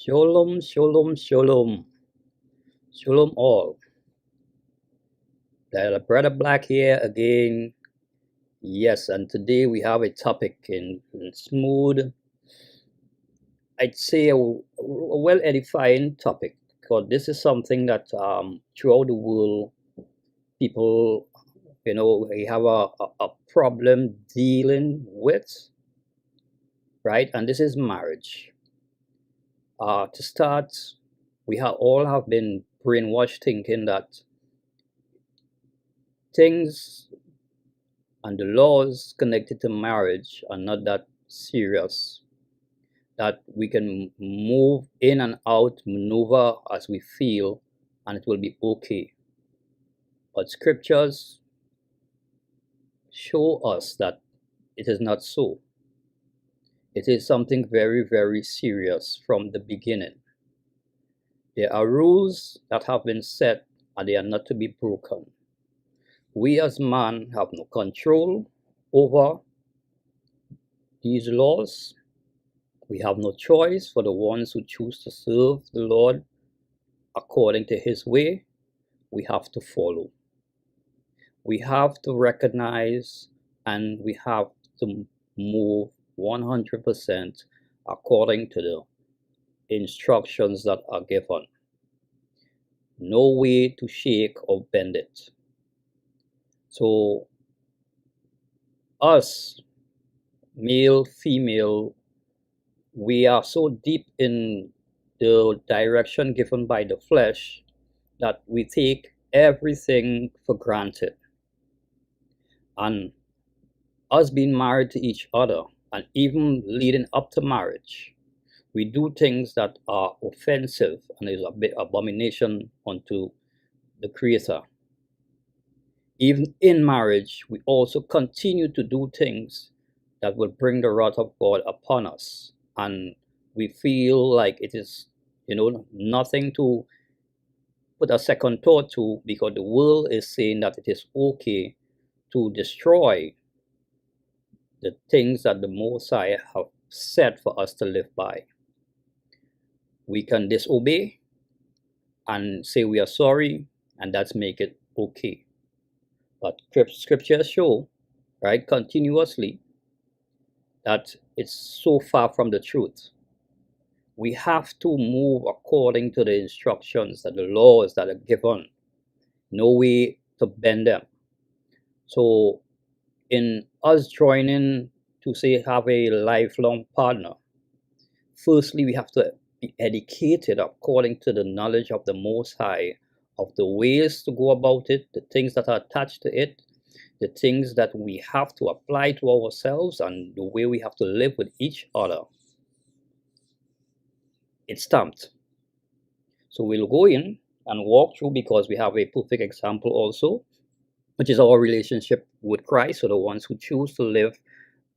Shalom, shalom, shalom. Shalom all. Brother Black here again. Yes, and today we have a topic in smooth, I'd say a well edifying topic, because this is something that throughout the world people, we have a problem dealing with, right? And this is marriage. To start, we all have been brainwashed thinking that things and the laws connected to marriage are not that serious, that we can move in and out, maneuver as we feel, and it will be okay. But scriptures show us that it is not so. It is something very, very serious from the beginning. There are rules that have been set and they are not to be broken. We as man have no control over these laws. We have no choice for the ones who choose to serve the Lord according to His way. We have to follow. We have to recognize and we have to move 100% according to the instructions that are given. No way to shake or bend it. So, us, male, female, we are so deep in the direction given by the flesh that we take everything for granted. And us being married to each other and even leading up to marriage, we do things that are offensive and is a bit abomination unto the Creator. Even in marriage, we also continue to do things that will bring the wrath of God upon us. And we feel like it is, nothing to put a second thought to, because the world is saying that it is okay to destroy the things that the Most High have set for us to live by. We can disobey and say we are sorry, and that's make it okay. But scriptures show, right, continuously, that it's so far from the truth. We have to move according to the instructions and the laws that are given. No way to bend them. So in us joining to say have a lifelong partner, firstly we have to be educated according to the knowledge of the Most High, of the ways to go about it, the things that are attached to it, the things that we have to apply to ourselves, and the way we have to live with each other. It's stamped. So we'll go in and walk through, because we have a perfect example also, which is our relationship with Christ, so the ones who choose to live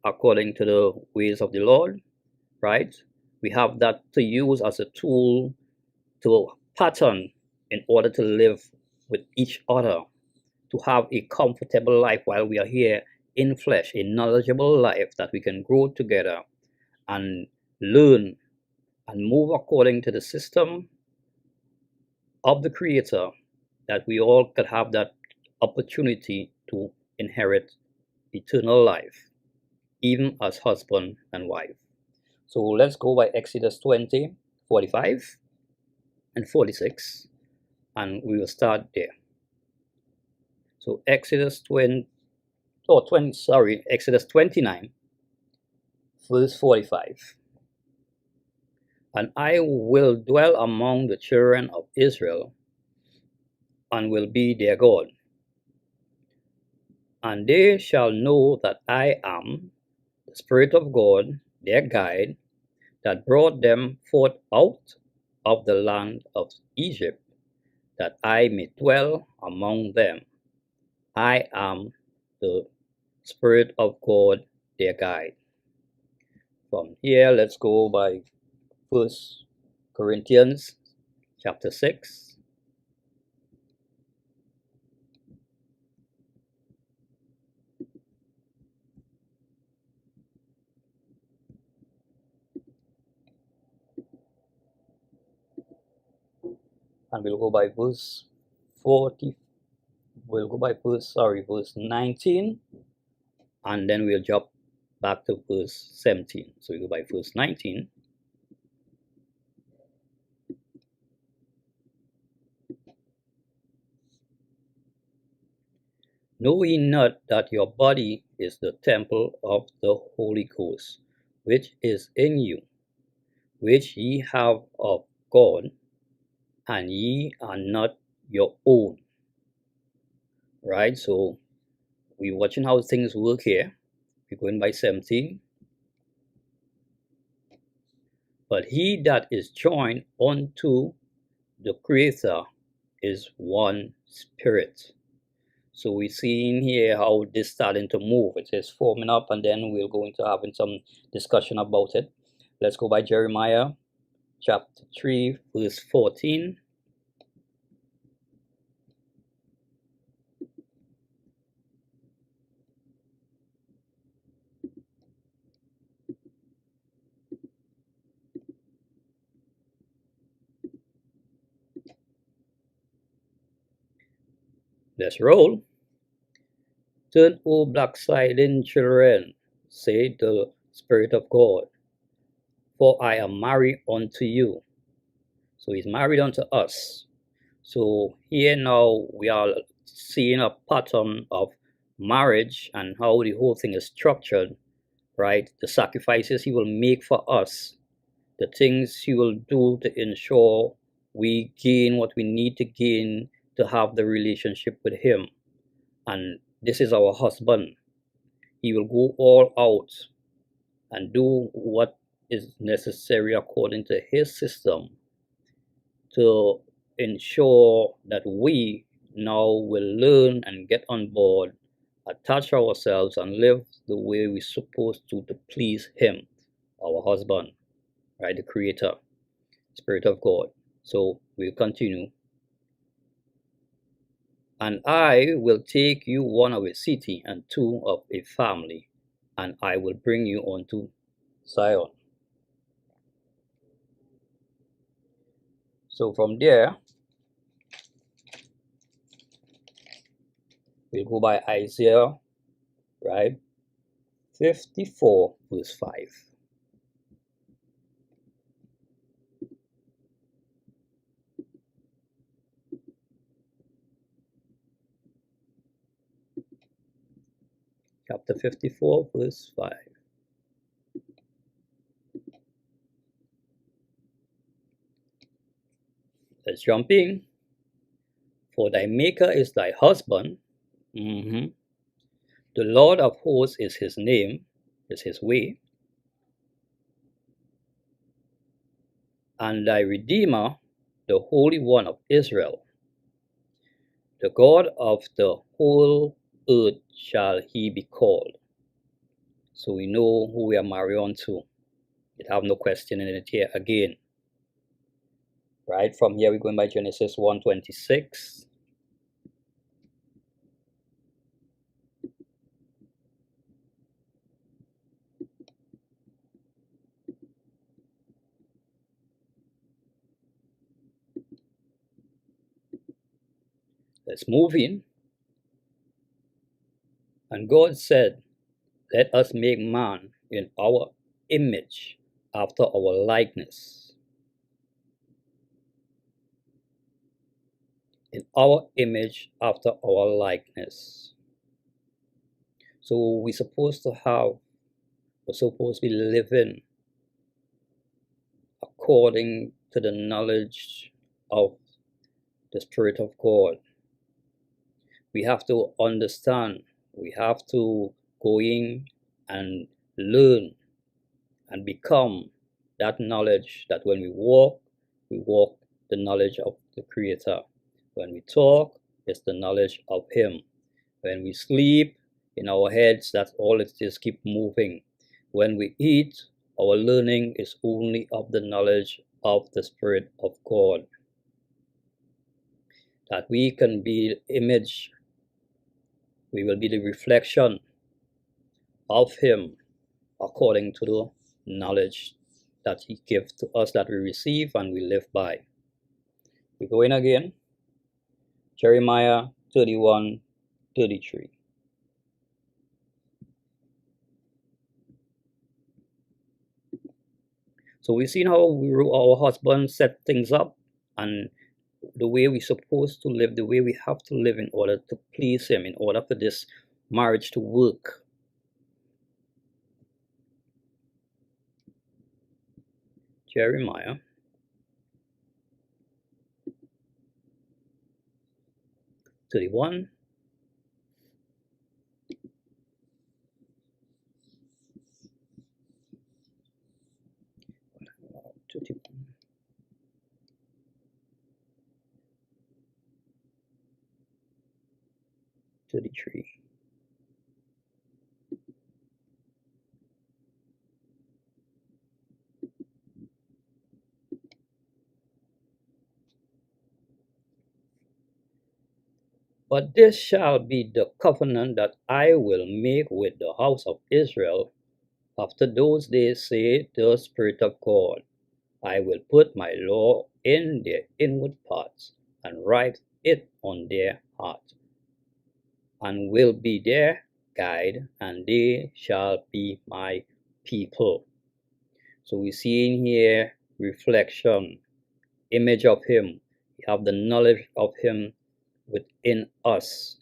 according to the ways of the Lord, right? We have that to use as a tool to pattern in order to live with each other, to have a comfortable life while we are here in flesh, a knowledgeable life that we can grow together and learn and move according to the system of the Creator, that we all could have that opportunity to inherit eternal life, even as husband and wife. So let's go by Exodus 20, 45 and 46, and we will start there. So Exodus 29, verse 45. And I will dwell among the children of Israel, and will be their God. And they shall know that I am the Spirit of God, their guide, that brought them forth out of the land of Egypt, that I may dwell among them. I am the Spirit of God, their guide. From here, let's go by 1 Corinthians chapter 6. and we'll go by verse 40. We'll go by verse 19, and then we'll jump back to verse 17. So we go by verse 19. Know ye not that your body is the temple of the Holy Ghost, which is in you, which ye have of God, and ye are not your own? Right? So we're watching how things work here. We're going by 17. But he that is joined unto the Creator is one spirit. So we're seeing here how this starting to move. It is forming up, and then we're going to having some discussion about it. Let's go by Jeremiah chapter 3 verse 14. Let's roll. Turn, O backsliding children, say the Spirit of God, for I am married unto you. So he's married unto us. So here now we are seeing a pattern of marriage and how the whole thing is structured, right? The sacrifices he will make for us, the things he will do to ensure we gain what we need to gain to have the relationship with him. And this is our husband. He will go all out and do what is necessary according to his system to ensure that we now will learn and get on board, attach ourselves, and live the way we're supposed to please him, our husband, right? The Creator, Spirit of God. So we'll continue. And I will take you one of a city and two of a family, and I will bring you unto Zion. So from there, we'll go by Isaiah, right? 54 verse 5. Chapter 54 verse 5. Let's jump in. For thy maker is thy husband. The Lord of hosts is his name, is his way. And thy Redeemer, the Holy One of Israel. The God of the whole earth shall he be called. So we know who we are married unto. You have no question in it here again. Right, from here we're going by Genesis 1:26. Let's move in. And God said, let us make man in our image, after our likeness. In our image, after our likeness. So we're supposed to be living according to the knowledge of the Spirit of God. We have to understand, we have to go in and learn and become that knowledge, that when we walk the knowledge of the Creator. When we talk, it's the knowledge of him. When we sleep, in our heads, that's all it is, keep moving. When we eat, our learning is only of the knowledge of the Spirit of God. That we can be the image, we will be the reflection of him according to the knowledge that he gives to us, that we receive and we live by. We go in again. Jeremiah 31:33. So we've seen how our husbands set things up and the way we're supposed to live, the way we have to live in order to please him, in order for this marriage to work. Jeremiah 31. Thirty-three. But this shall be the covenant that I will make with the house of Israel after those days, saith the Spirit of God. I will put my law in their inward parts and write it on their heart, and will be their guide, and they shall be my people. So we see in here reflection, image of him. We have the knowledge of him within us.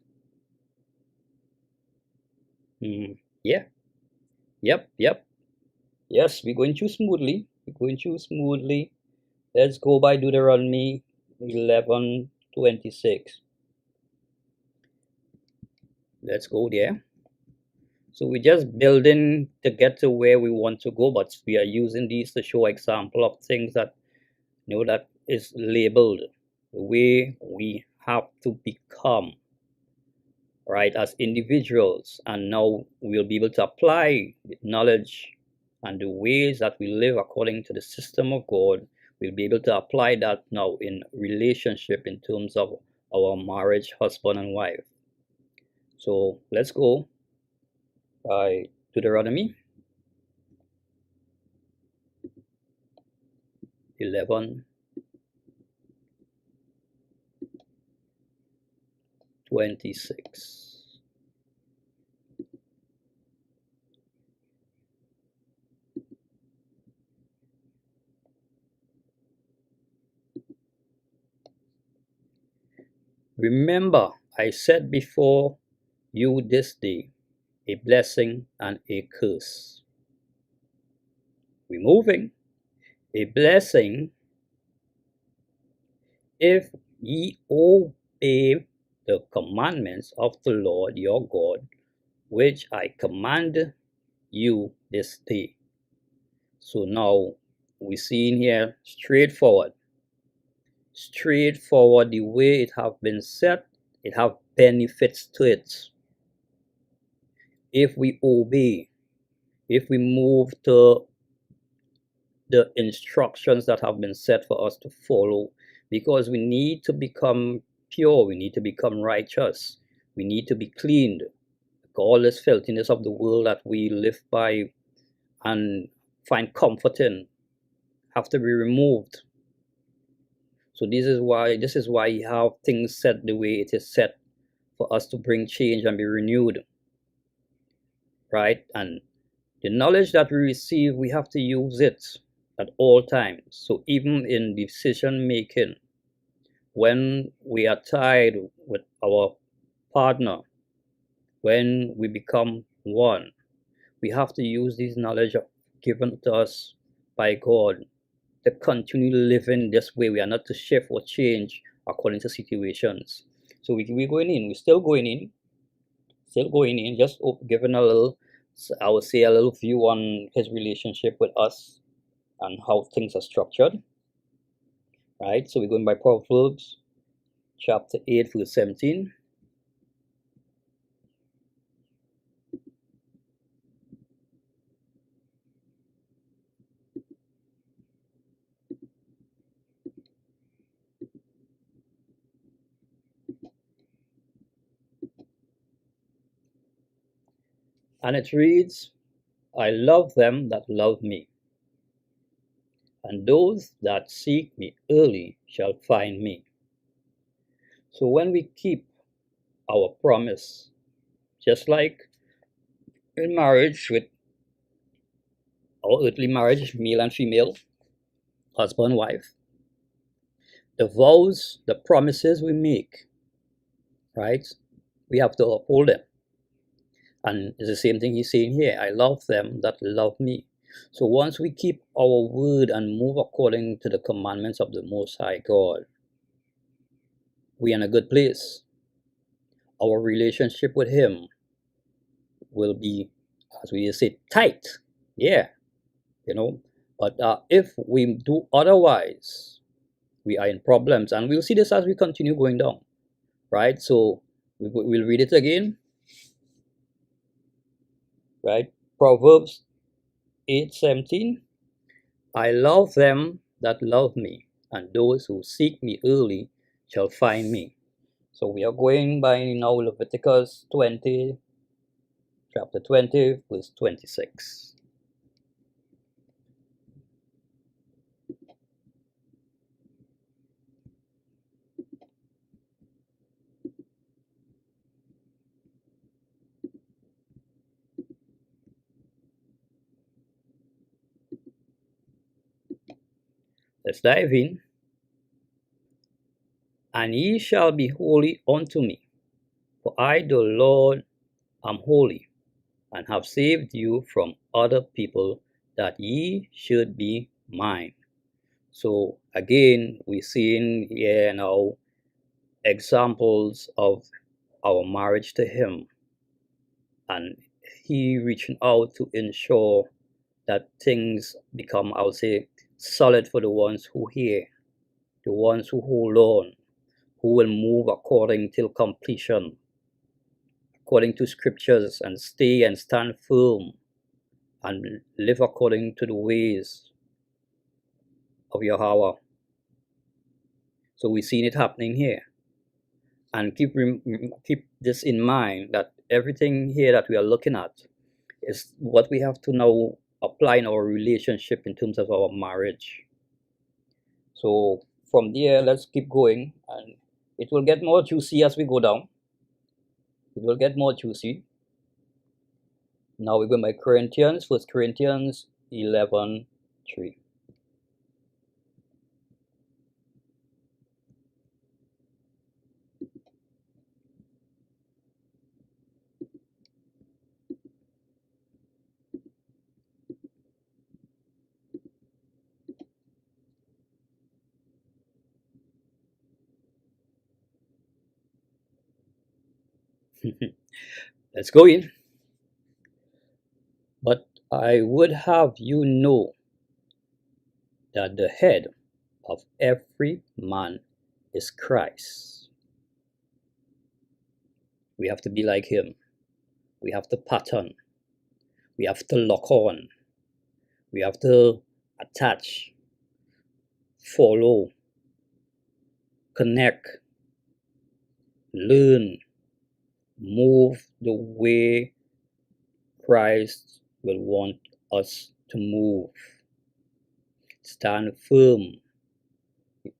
Yeah. Yep. Yes, we're going through smoothly. Let's go by Deuteronomy 11:26. Let's go there. So we're just building to get to where we want to go, but we are using these to show example of things that that is labeled the way we have to become, right, as individuals. And now we'll be able to apply the knowledge and the ways that we live according to the system of God. We'll be able to apply that now in relationship in terms of our marriage, husband and wife. So let's go by Deuteronomy 11:26. Remember, I set before you this day a blessing and a curse. We're moving. A blessing if ye obey the commandments of the Lord your God, which I command you this day. So now we see in here straightforward the way it have been set. It have benefits to it if we obey, if we move to the instructions that have been set for us to follow, because we need to become pure, we need to become righteous, we need to be cleaned. All this filthiness of the world that we live by and find comfort in have to be removed. So this is why you have things set the way it is set, for us to bring change and be renewed, right? And the knowledge that we receive, we have to use it at all times. So even in decision making, when we are tied with our partner, when we become one, we have to use this knowledge given to us by God to continue living this way. We are not to shift or change according to situations. So we're going in, we're still going in, just giving a little, I would say, a little view on his relationship with us and how things are structured, right? So we're going by Proverbs chapter 8 verse 17. And it reads, I love them that love me, and those that seek me early shall find me. So when we keep our promise, just like in marriage with our earthly marriage, male and female, husband, wife, the vows, the promises we make, right? We have to uphold them. And it's the same thing he's saying here. I love them that love me. So once we keep our word and move according to the commandments of the Most High God, we're in a good place. Our relationship with Him will be, as we say, tight. Yeah, you know. But if we do otherwise, we are in problems. And we'll see this as we continue going down, right? So we'll read it again, right? Proverbs 8:17. I love them that love me, and those who seek me early shall find me. So we are going by now Leviticus 20, chapter 20, verse 26. Let's dive in. And ye shall be holy unto me, for I, the Lord, am holy, and have saved you from other people, that ye should be mine. So again, we're seeing here now examples of our marriage to Him, and He reaching out to ensure that things become, I would say, solid for the ones who hear, the ones who hold on, who will move according till completion, according to scriptures, and stay and stand firm and live according to the ways of JEHOVAH. So we've seen it happening here. And keep this in mind, that everything here that we are looking at is what we have to now apply in our relationship in terms of our marriage. So from there, let's keep going, and it will get more juicy as we go down. It will get more juicy. Now we go by Corinthians, 1 Corinthians 11:3. Let's go in. But I would have you know that the head of every man is Christ. We have to be like Him. We have to pattern. We have to lock on. We have to attach, follow, connect, learn, move the way Christ will want us to move. Stand firm.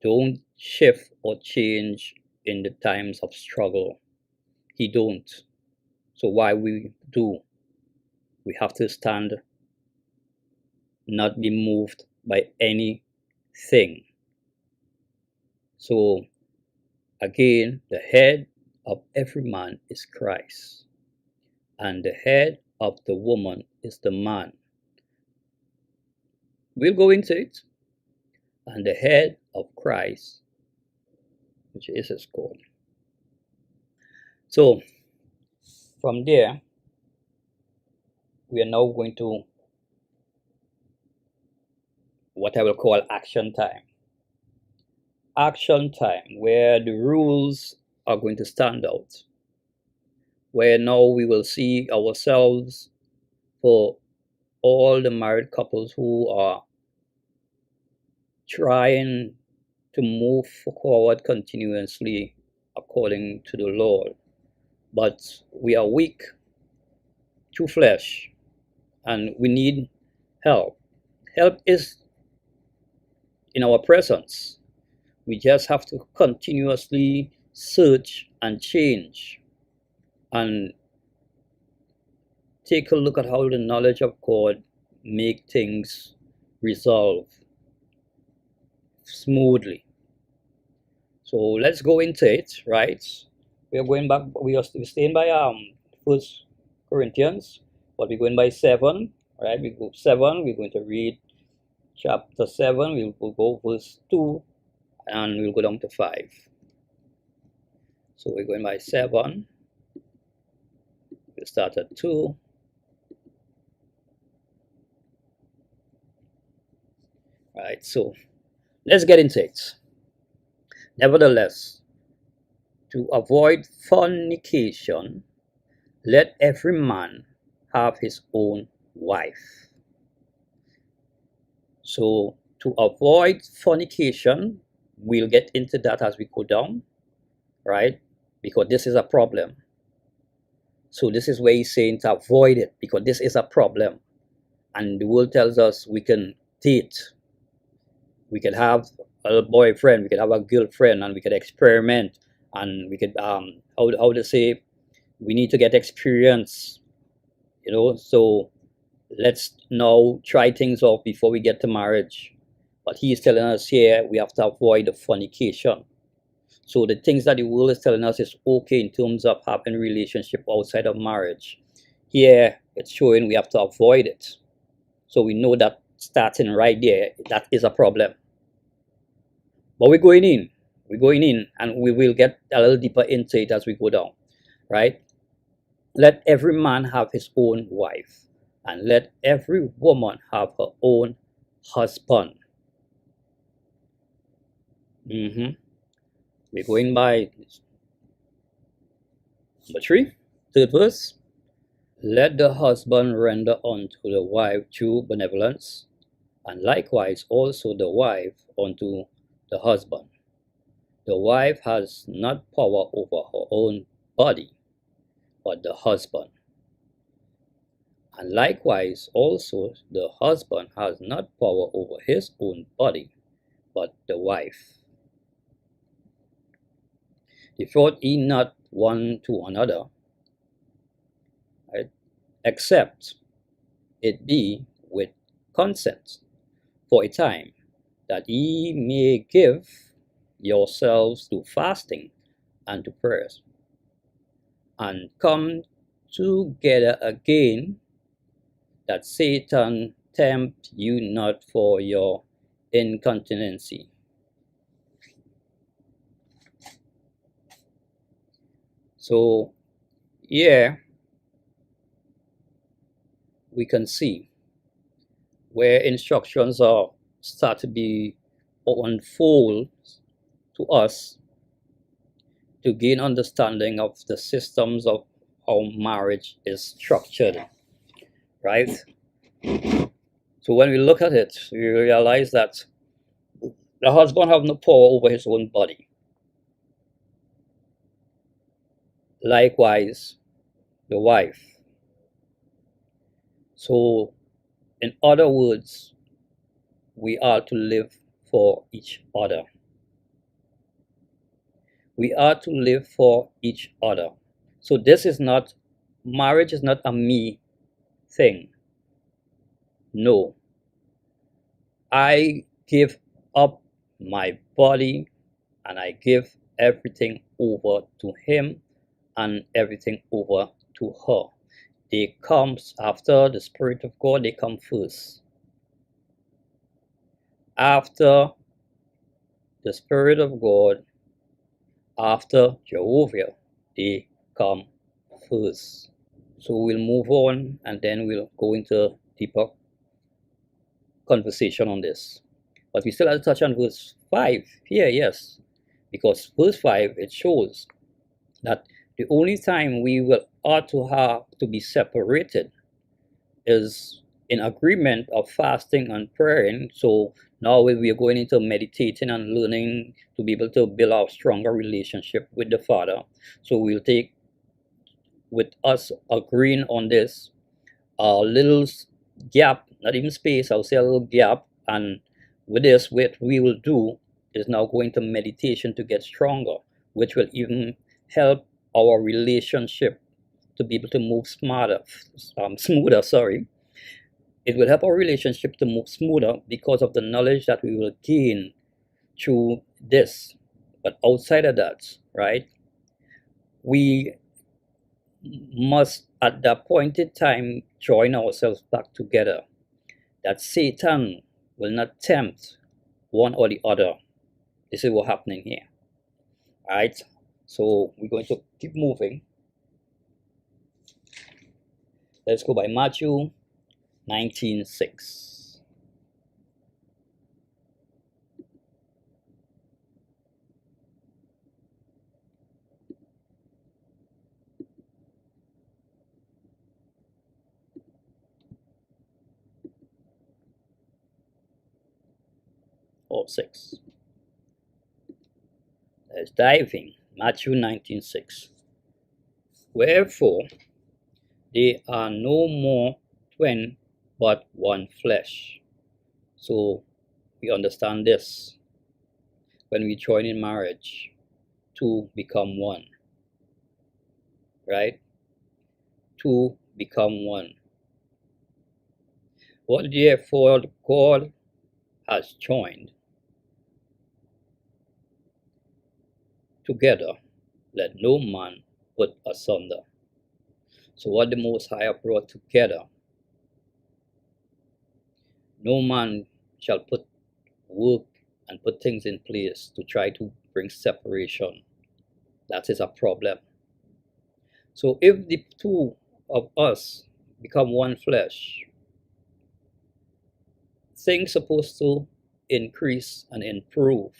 Don't shift or change in the times of struggle. He don't. So why we do? We have to stand, not be moved by anything. So again, the head of every man is Christ, and the head of the woman is the man. We'll go into it. And the head of Christ, which is His God. So from there, we are now going to what I will call action time. Action time, where the rules are going to stand out, where now we will see ourselves for all the married couples who are trying to move forward continuously according to the Lord. But we are weak through flesh, and we need help. Help is in our presence. We just have to continuously search and change and take a look at how the knowledge of God make things resolve smoothly. So let's go into it, right? We are going back. We're staying by First Corinthians, but we're going by 7, right? We go 7. We're going to read chapter 7. We'll go verse 2, and we'll go down to 5. So we're going by 7. We'll start at 2. Right. So let's get into it. Nevertheless, to avoid fornication, let every man have his own wife. So to avoid fornication, we'll get into that as we go down, right? Because this is a problem. So this is where he's saying to avoid it, because this is a problem. And the world tells us we can date, we can have a boyfriend, we can have a girlfriend, and we can experiment, and we could how to say, we need to get experience, so let's now try things off before we get to marriage. But he is telling us here we have to avoid the fornication. So the things that the world is telling us is okay in terms of having a relationship outside of marriage, here it's showing we have to avoid it. So we know that starting right there, that is a problem. But we're going in, and we will get a little deeper into it as we go down, right? Let every man have his own wife, and let every woman have her own husband. We're going by number 3, third verse. Let the husband render unto the wife true benevolence, and likewise also the wife unto the husband. The wife has not power over her own body, but the husband. And likewise also the husband has not power over his own body, but the wife. Defraud ye not one to another, right? Except it be with consent for a time, that ye may give yourselves to fasting and to prayers, and come together again, that Satan tempt you not for your incontinency. So here we can see where instructions are start to be unfold to us to gain understanding of the systems of how marriage is structured, right? So when we look at it, we realize that the husband have no power over his own body. Likewise, the wife. So, in other words, we are to live for each other. We are to live for each other. So this is not, marriage is not a me thing. No. I give up my body and I give everything over to him and everything over to her. They come after the Spirit of God, they come first. After the Spirit of God, after JEHOVAH, they come first. So we'll move on and then we'll go into deeper conversation on this. But we still have to touch on verse 5 here, yes. Because verse 5, it shows that the only time we will ought to have to be separated is in agreement of fasting and praying. So now we are going into meditating and learning to be able to build a stronger relationship with the Father. So we'll take, with us agreeing on this, a little gap, not even space, I'll say a little gap, and with this, what we will do is now go into meditation to get stronger. which will even help our relationship to be able to move smoother, sorry. It will help our relationship to move smoother because of the knowledge that we will gain through this. But outside of that, right, we must at that point in time join ourselves back together, that Satan will not tempt one or the other. This is what's happening here. All right, so we're going to keep moving. Let's go by Matthew 19:6. Or 6. Let's dive in. Matthew 19:6. Wherefore they are no more twin, but one flesh. So we understand this. When we join in marriage, two become one. Right? Two become one. What therefore God has joined together, let no man put asunder. So what the Most High have brought together, no man shall work and put things in place to try to bring separation. That is a problem. So if the two of us become one flesh, things supposed to increase and improve.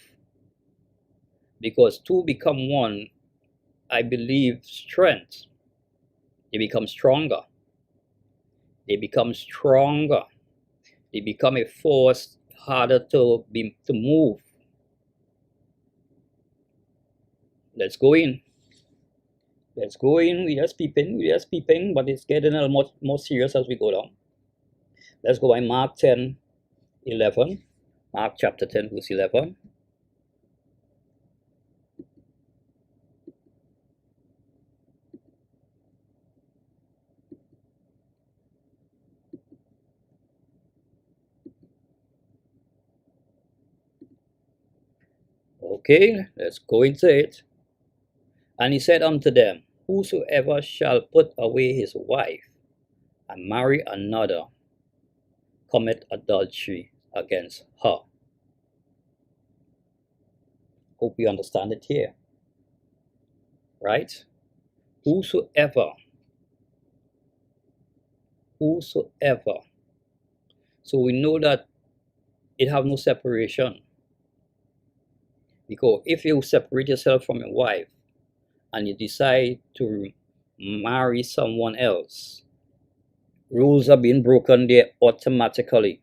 Because two become one, I believe strength. They become stronger. They become stronger. They become a force harder to move. Let's go in. Let's go in. We're just peeping, but it's getting a lot more serious as we go down. Let's go by Mark 10:11. Mark chapter 10, verse 11. Okay, let's go into it. And he said unto them, whosoever shall put away his wife and marry another, commit adultery against her. Hope you understand it here. Right? Whosoever. So we know that it have no separation. Because if you separate yourself from your wife and you decide to marry someone else, rules are being broken there automatically.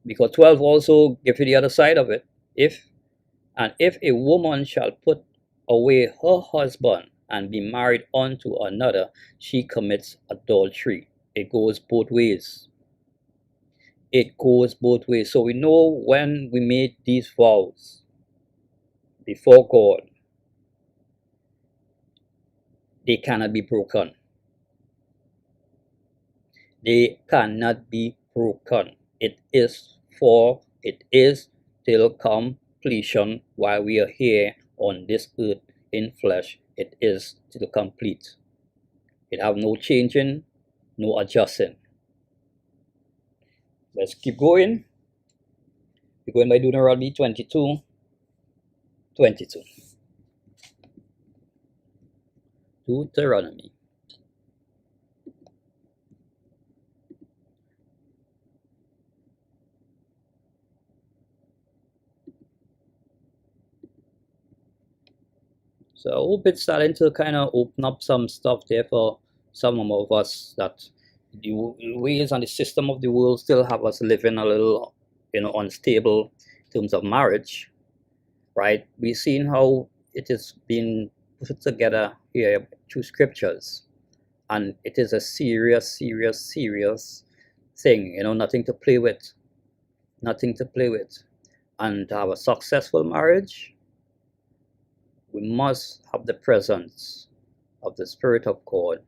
Because 12 also gives you the other side of it. If a woman shall put away her husband and be married unto another, she commits adultery. It goes both ways. It goes both ways. So we know when we made these vows before God, they cannot be broken. They cannot be broken. It is till completion while we are here on this earth in flesh. It is till complete. It have no changing, no adjusting. Let's keep going. We're going by Deuteronomy 22:22. Deuteronomy. So I hope it's starting to kind of open up some stuff there for some of us, that the ways and the system of the world still have us living a little, unstable in terms of marriage, right? We've seen how it is being put together here through scriptures, and it is a serious thing, nothing to play with. And to have a successful marriage, we must have the presence of the Spirit of God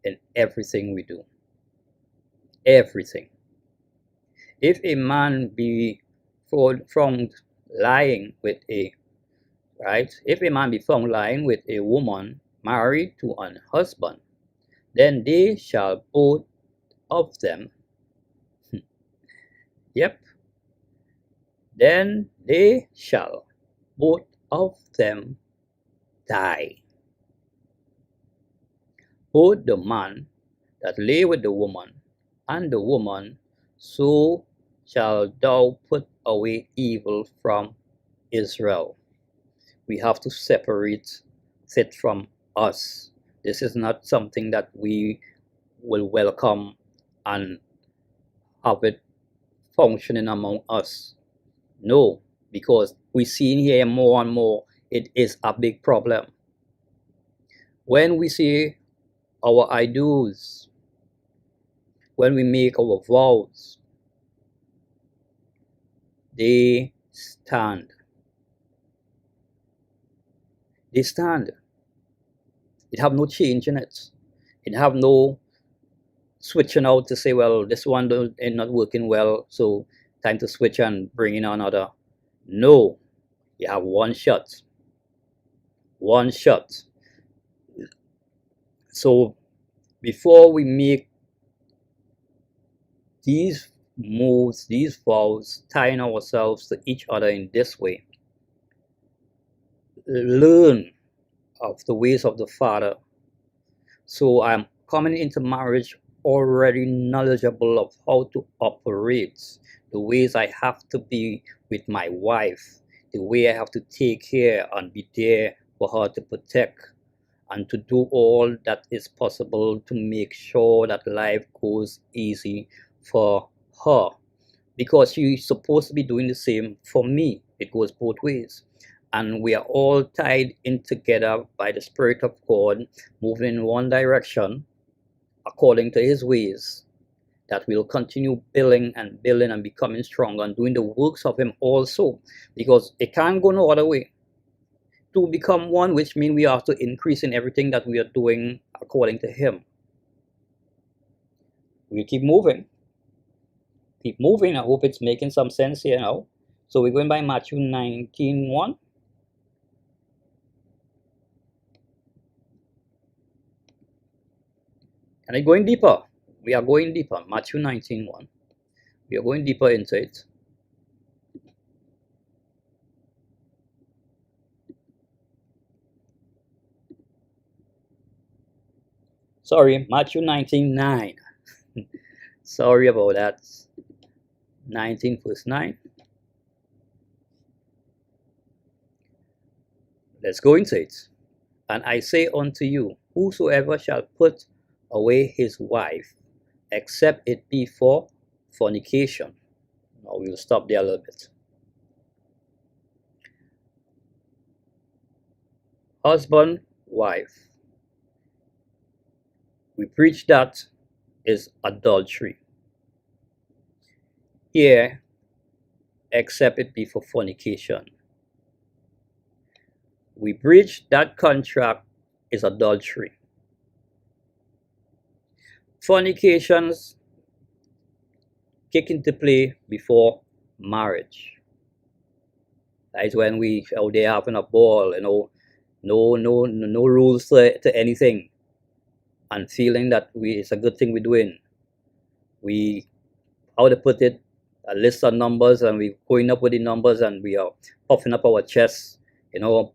in everything we do. Everything. If a man be found lying with a if a man be found lying with a woman married to an husband, then they shall both of them, yep, then they shall both of them die. Both the man that lay with the woman and the woman, so shall thou put away evil from Israel. We have to separate it from us. This is not something that we will welcome and have it functioning among us. No, because we see in here more and more, it is a big problem. When we see our adheres, when we make our vows, they stand. They stand. It have no change in it. It have no switching out to say, well, this one is not working well, so time to switch and bring in another. No, you have one shot. One shot. So before we make these moves, these vows, tying ourselves to each other in this way, learn of the ways of the Father. So I'm coming into marriage already knowledgeable of how to operate, the ways I have to be with my wife, the way I have to take care and be there for her to protect, and to do all that is possible to make sure that life goes easy for her, because she's supposed to be doing the same for me. It goes both ways, and we are all tied in together by the Spirit of God, moving in one direction according to His ways, that we'll continue building and becoming stronger and doing the works of Him also, because it can't go no other way. To become one, which means we have to increase in everything that we are doing according to Him. We keep moving. Keep moving. I hope it's making some sense here now. So we're going by Matthew 19:1. And going deeper. We are going deeper. Matthew 19:1. We are going deeper into it. Sorry, Matthew 19:9. Sorry about that. 19 verse 9. Let's go into it. And I say unto you, whosoever shall put away his wife, except it be for fornication. Now we'll stop there a little bit. Husband, wife. We preach that is adultery. Here, except it be for fornication. We breach that contract is adultery. Fornications kick into play before marriage. That is when we out there having a ball, no rules to anything, and feeling that it's a good thing we're doing. We, how to put it, a list of numbers, and we're going up with the numbers, and we are puffing up our chests,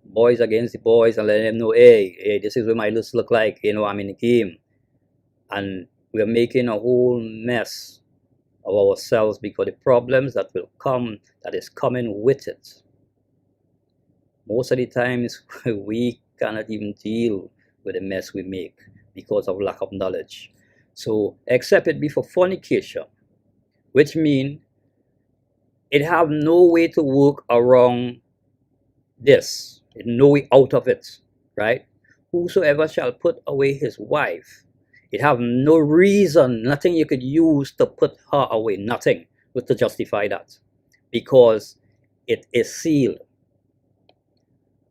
boys against the boys, and letting them know, hey, this is what my list look like, I'm in the game. And we're making a whole mess of ourselves because the problems that will come, that is coming with it. Most of the times, we cannot even deal with the mess we make because of lack of knowledge. So, except it be for fornication, which means it have no way to work around this, no way out of it, right? Whosoever shall put away his wife, it have no reason, nothing you could use to put her away, nothing to justify that, because it is sealed.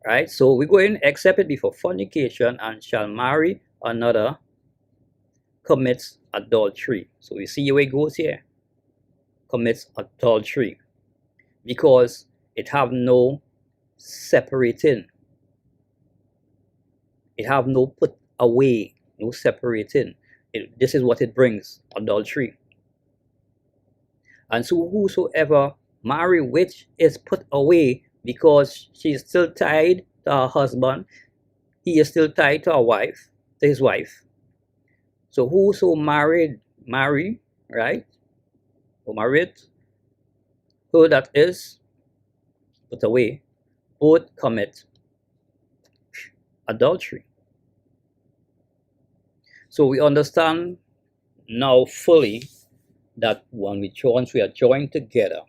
Right? So we go in, except it before fornication, and shall marry another, commits adultery. So we see where it goes here. Commits adultery. Because it have no separating. It have no put away, no separating. This is what it brings, adultery. And so whosoever marry which is put away, because she is still tied to her husband, he is still tied to his wife. So whoso marry, right? Or married, who that is put away, both commit adultery. So we understand now fully that once we are joined together,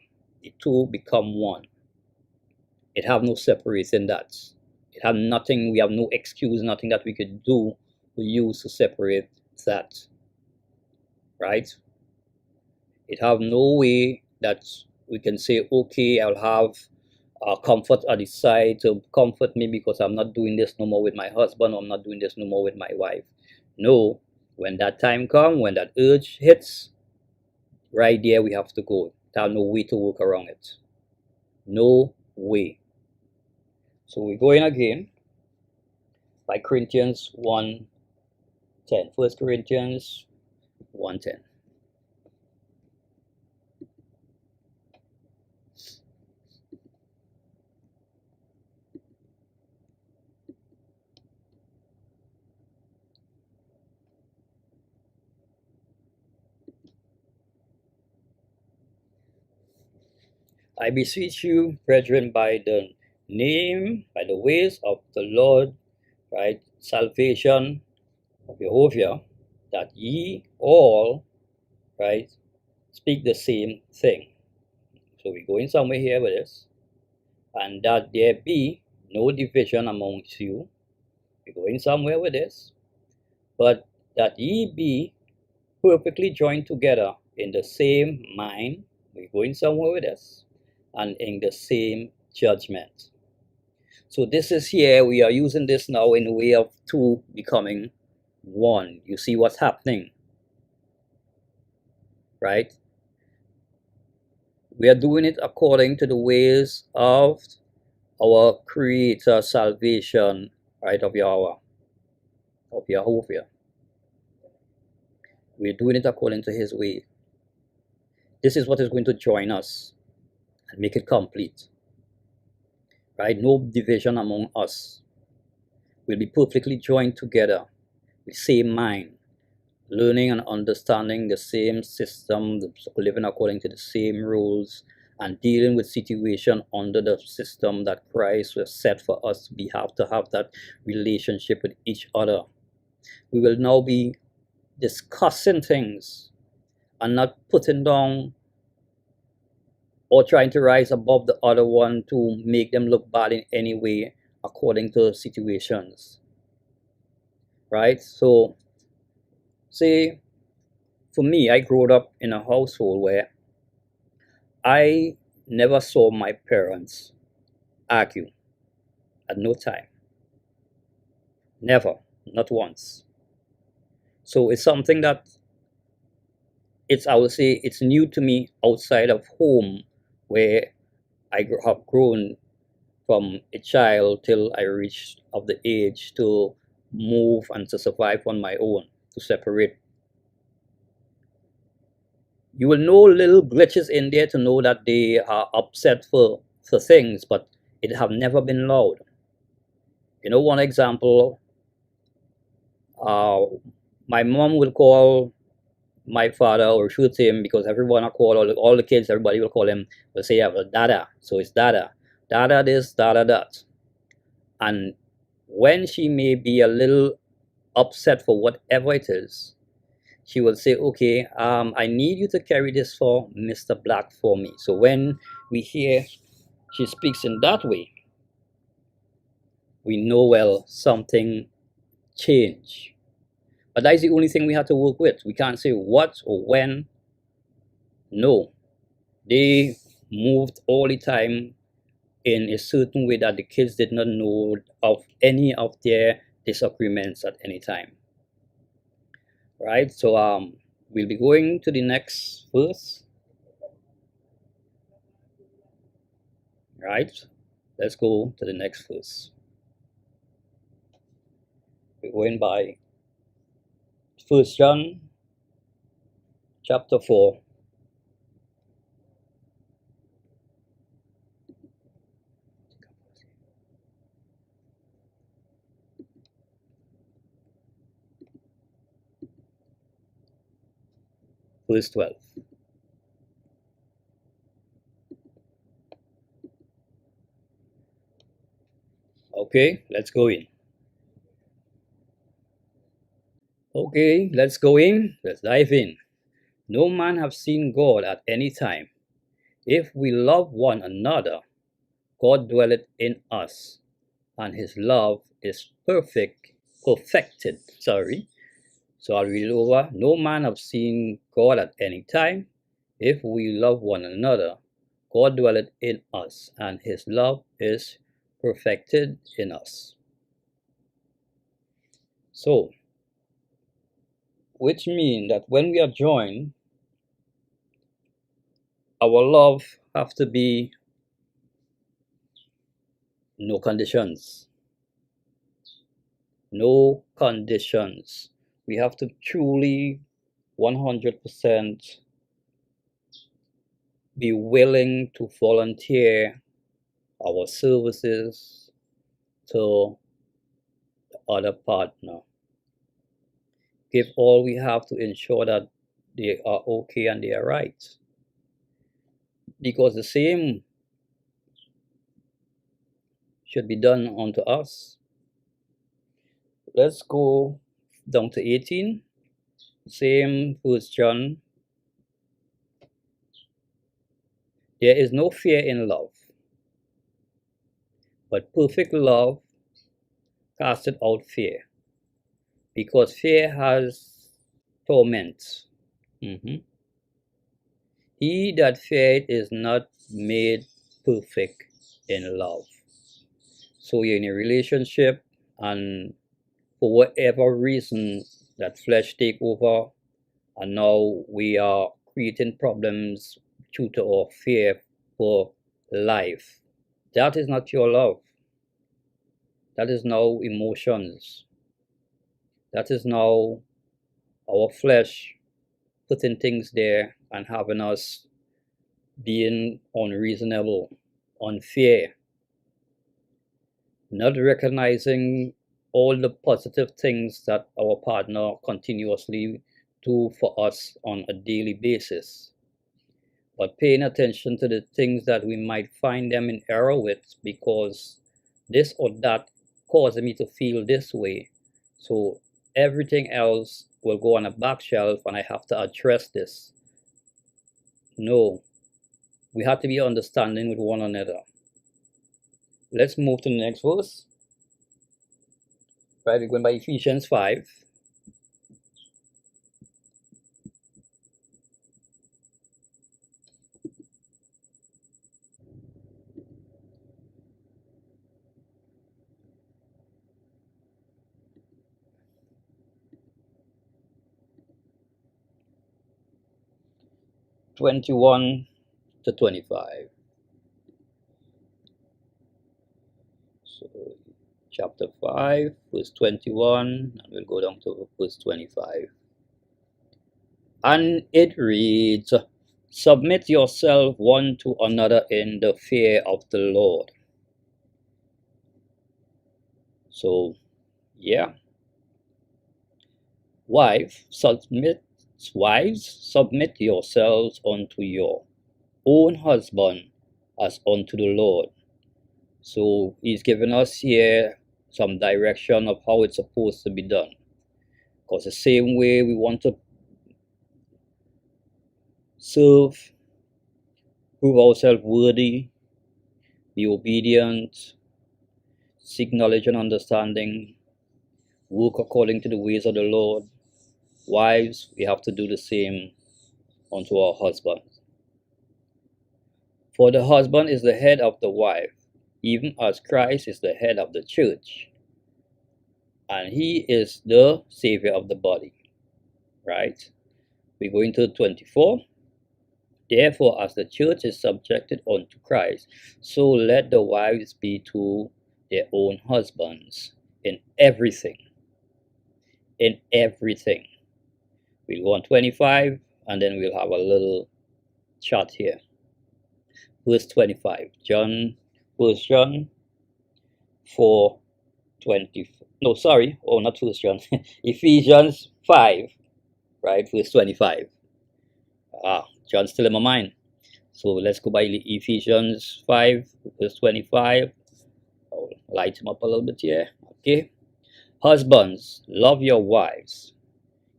the two become one. It have no separation that. It have nothing, we have no excuse, nothing that we could do or use to separate that. Right? It have no way that we can say, okay, I'll have comfort at the side to comfort me because I'm not doing this no more with my husband, or I'm not doing this no more with my wife. No, when that time comes, when that urge hits, right there we have to go. There's no way to work around it. No way. So we go in again by Corinthians 1:10. 1 Corinthians 1:10. I beseech you, brethren, by the ways of the Lord, right, salvation of JEHOVAH, that ye all, right, speak the same thing. So we're going somewhere here with this. And that there be no division amongst you. We're going somewhere with this. But that ye be perfectly joined together in the same mind. We're going somewhere with this. And in the same judgment. So this is here, we are using this now in the way of two becoming one. You see what's happening, right? We are doing it according to the ways of our Creator salvation, right, of Yahweh, of JEHOVAH. We're doing it according to His way. This is what is going to join us and make it complete, right? No division among us. We'll be perfectly joined together with the same mind, learning and understanding the same system, living according to the same rules, and dealing with situation under the system that Christ has set for us to have that relationship with each other. We will now be discussing things and not putting down or trying to rise above the other one to make them look bad in any way according to situations. Right? So, say, for me, I grew up in a household where I never saw my parents argue at no time. Never, not once. So it's something that I would say it's new to me outside of home, where I have grown from a child till I reached of the age to move and to survive on my own, to separate. You will know little glitches in there to know that they are upset for things, but it have never been loud. You know, one example, my mom will call my father or shoot him, because everyone will call all the kids, everybody will call him, will say, yeah, well, dada. So it's dada this, dada that. And when she may be a little upset for whatever it is, she will say, okay, I need you to carry this for Mr. Black for me. So when we hear she speaks in that way, we know, well, something changed. But that is the only thing we have to work with. We can't say what or when. No. They moved all the time in a certain way that the kids did not know of any of their disagreements at any time. Right? So we'll be going to the next verse. Right? Let's go to the next verse. We're going by 1 John chapter 4. Verse 12. Okay, let's go in. Okay, let's go in. Let's dive in. No man have seen God at any time. If we love one another, God dwelleth in us, and his love is perfected. So I'll read it over. No man have seen God at any time. If we love one another, God dwelleth in us, and his love is perfected in us. So, which means that when we are joined, our love have to be no conditions. No conditions. We have to truly 100% be willing to volunteer our services to the other partner. Give all we have to ensure that they are okay and they are right. Because the same should be done unto us. Let's go down to 18. Same 1 John. There is no fear in love, but perfect love casteth out fear, because fear has torment. He that feareth is not made perfect in love. So you're in a relationship, and for whatever reason that flesh take over, and now we are creating problems due to our fear for life. That is not your love. That is now emotions. That is now our flesh putting things there and having us being unreasonable, unfair, not recognizing all the positive things that our partner continuously do for us on a daily basis, but paying attention to the things that we might find them in error with, because this or that caused me to feel this way. So everything else will go on a back shelf and I have to address this. No, we have to be understanding with one another. Let's move to the next verse. Right, we're going by Ephesians 5. (21 to 25). So chapter 5, verse 21, and we'll go down to verse 25. And it reads, "Submit yourself one to another in the fear of the Lord." So, yeah. Wives, submit yourselves unto your own husband as unto the Lord. So he's given us here some direction of how it's supposed to be done. Because the same way we want to serve, prove ourselves worthy, be obedient, seek knowledge and understanding, work according to the ways of the Lord. Wives, we have to do the same unto our husbands. For the husband is the head of the wife, even as Christ is the head of the church, and he is the savior of the body. Right? We're going to 24. Therefore, as the church is subjected unto Christ, so let the wives be to their own husbands in everything. In everything. We'll go on 25, and then we'll have a little chat here. Verse 25. First John 4, 20. No, sorry. Oh, not First John. Ephesians 5, right? Verse 25. John's still in my mind. So let's go by Ephesians 5, verse 25. I'll light him up a little bit here. Okay. Husbands, love your wives,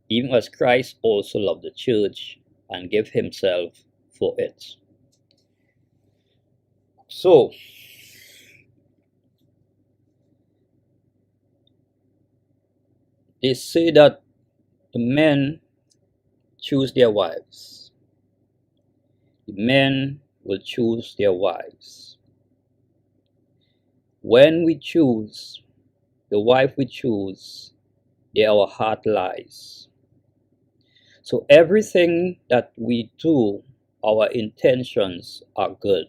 even as Christ also loved the church and gave himself for it. So, they say that the men choose their wives. The men will choose their wives. When we choose, the wife we choose, there our heart lies. So everything that we do, our intentions are good.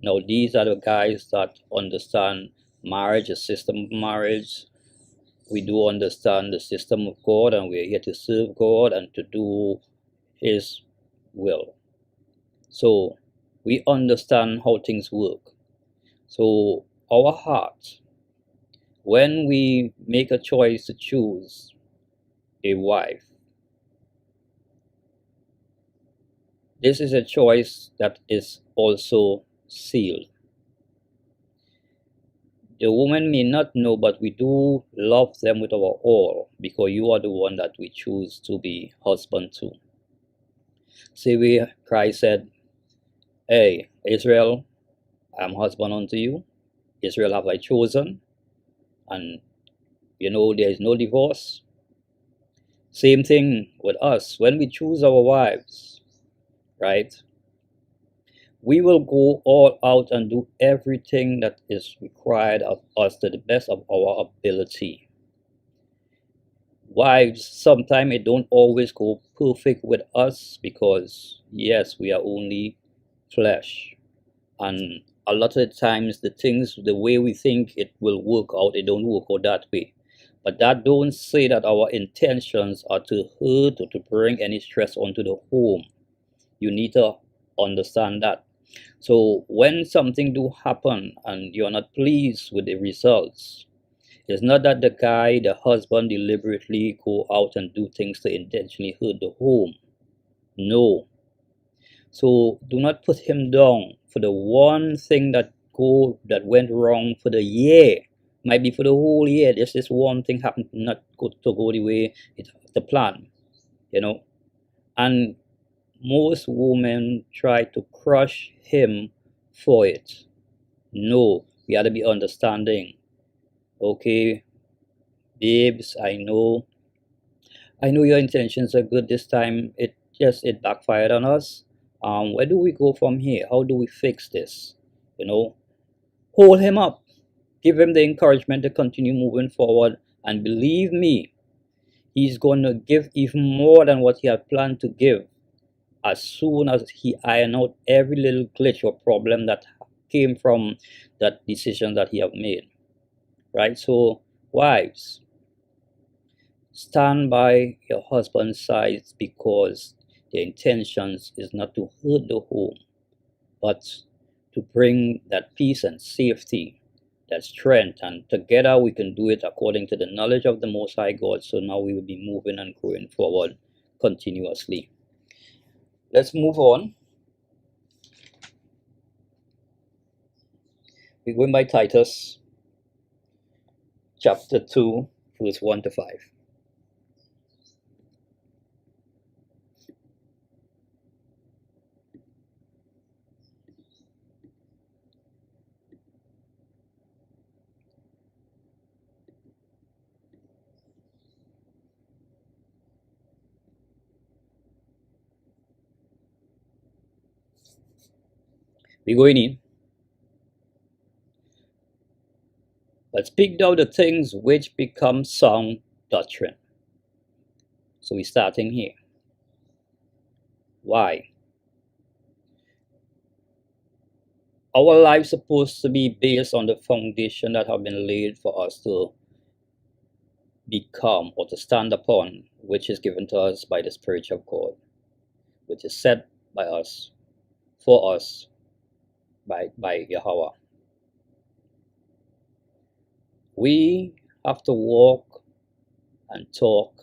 Now these are the guys that understand marriage, the system of marriage. We do understand the system of God, and we're here to serve God and to do his will. So we understand how things work. So our heart, when we make a choice to choose a wife, this is a choice that is also sealed. The woman may not know, but we do love them with our all, because you are the one that we choose to be husband to. See, Christ said, hey, Israel, I'm husband unto you. Israel have I chosen. And there is no divorce. Same thing with us. When we choose our wives, right? We will go all out and do everything that is required of us to the best of our ability. Wives, sometimes it don't always go perfect with us, because yes, we are only flesh, and a lot of the times the way we think it will work out, it don't work out that way. But that don't say that our intentions are to hurt or to bring any stress onto the home. You need to understand that. So when something do happen and you're not pleased with the results, it's not that the husband, deliberately go out and do things to intentionally hurt the home. No. So do not put him down for the one thing that went wrong for the year. Might be for the whole year. There's this one thing happened not go the way the plan, And most women try to crush him for it. No, we have to be understanding. Okay, babes, I know your intentions are good this time. It backfired on us. Where do we go from here? How do we fix this? Hold him up. Give him the encouragement to continue moving forward. And believe me, he's going to give even more than what he had planned to give, as soon as he iron out every little glitch or problem that came from that decision that he have made. Right? So, wives, stand by your husband's side, because the intentions is not to hurt the home, but to bring that peace and safety, that strength, and together we can do it according to the knowledge of the Most High God. So now we will be moving and going forward continuously. Let's move on. We're going by Titus chapter 2, verse 1 to 5. We're going in. But speak thou the things which become sound doctrine. So we're starting here. Why? Our lives supposed to be based on the foundation that have been laid for us to become or to stand upon, which is given to us by the Spirit of God, which is set by us, for us, by JEHOVAH. We have to walk and talk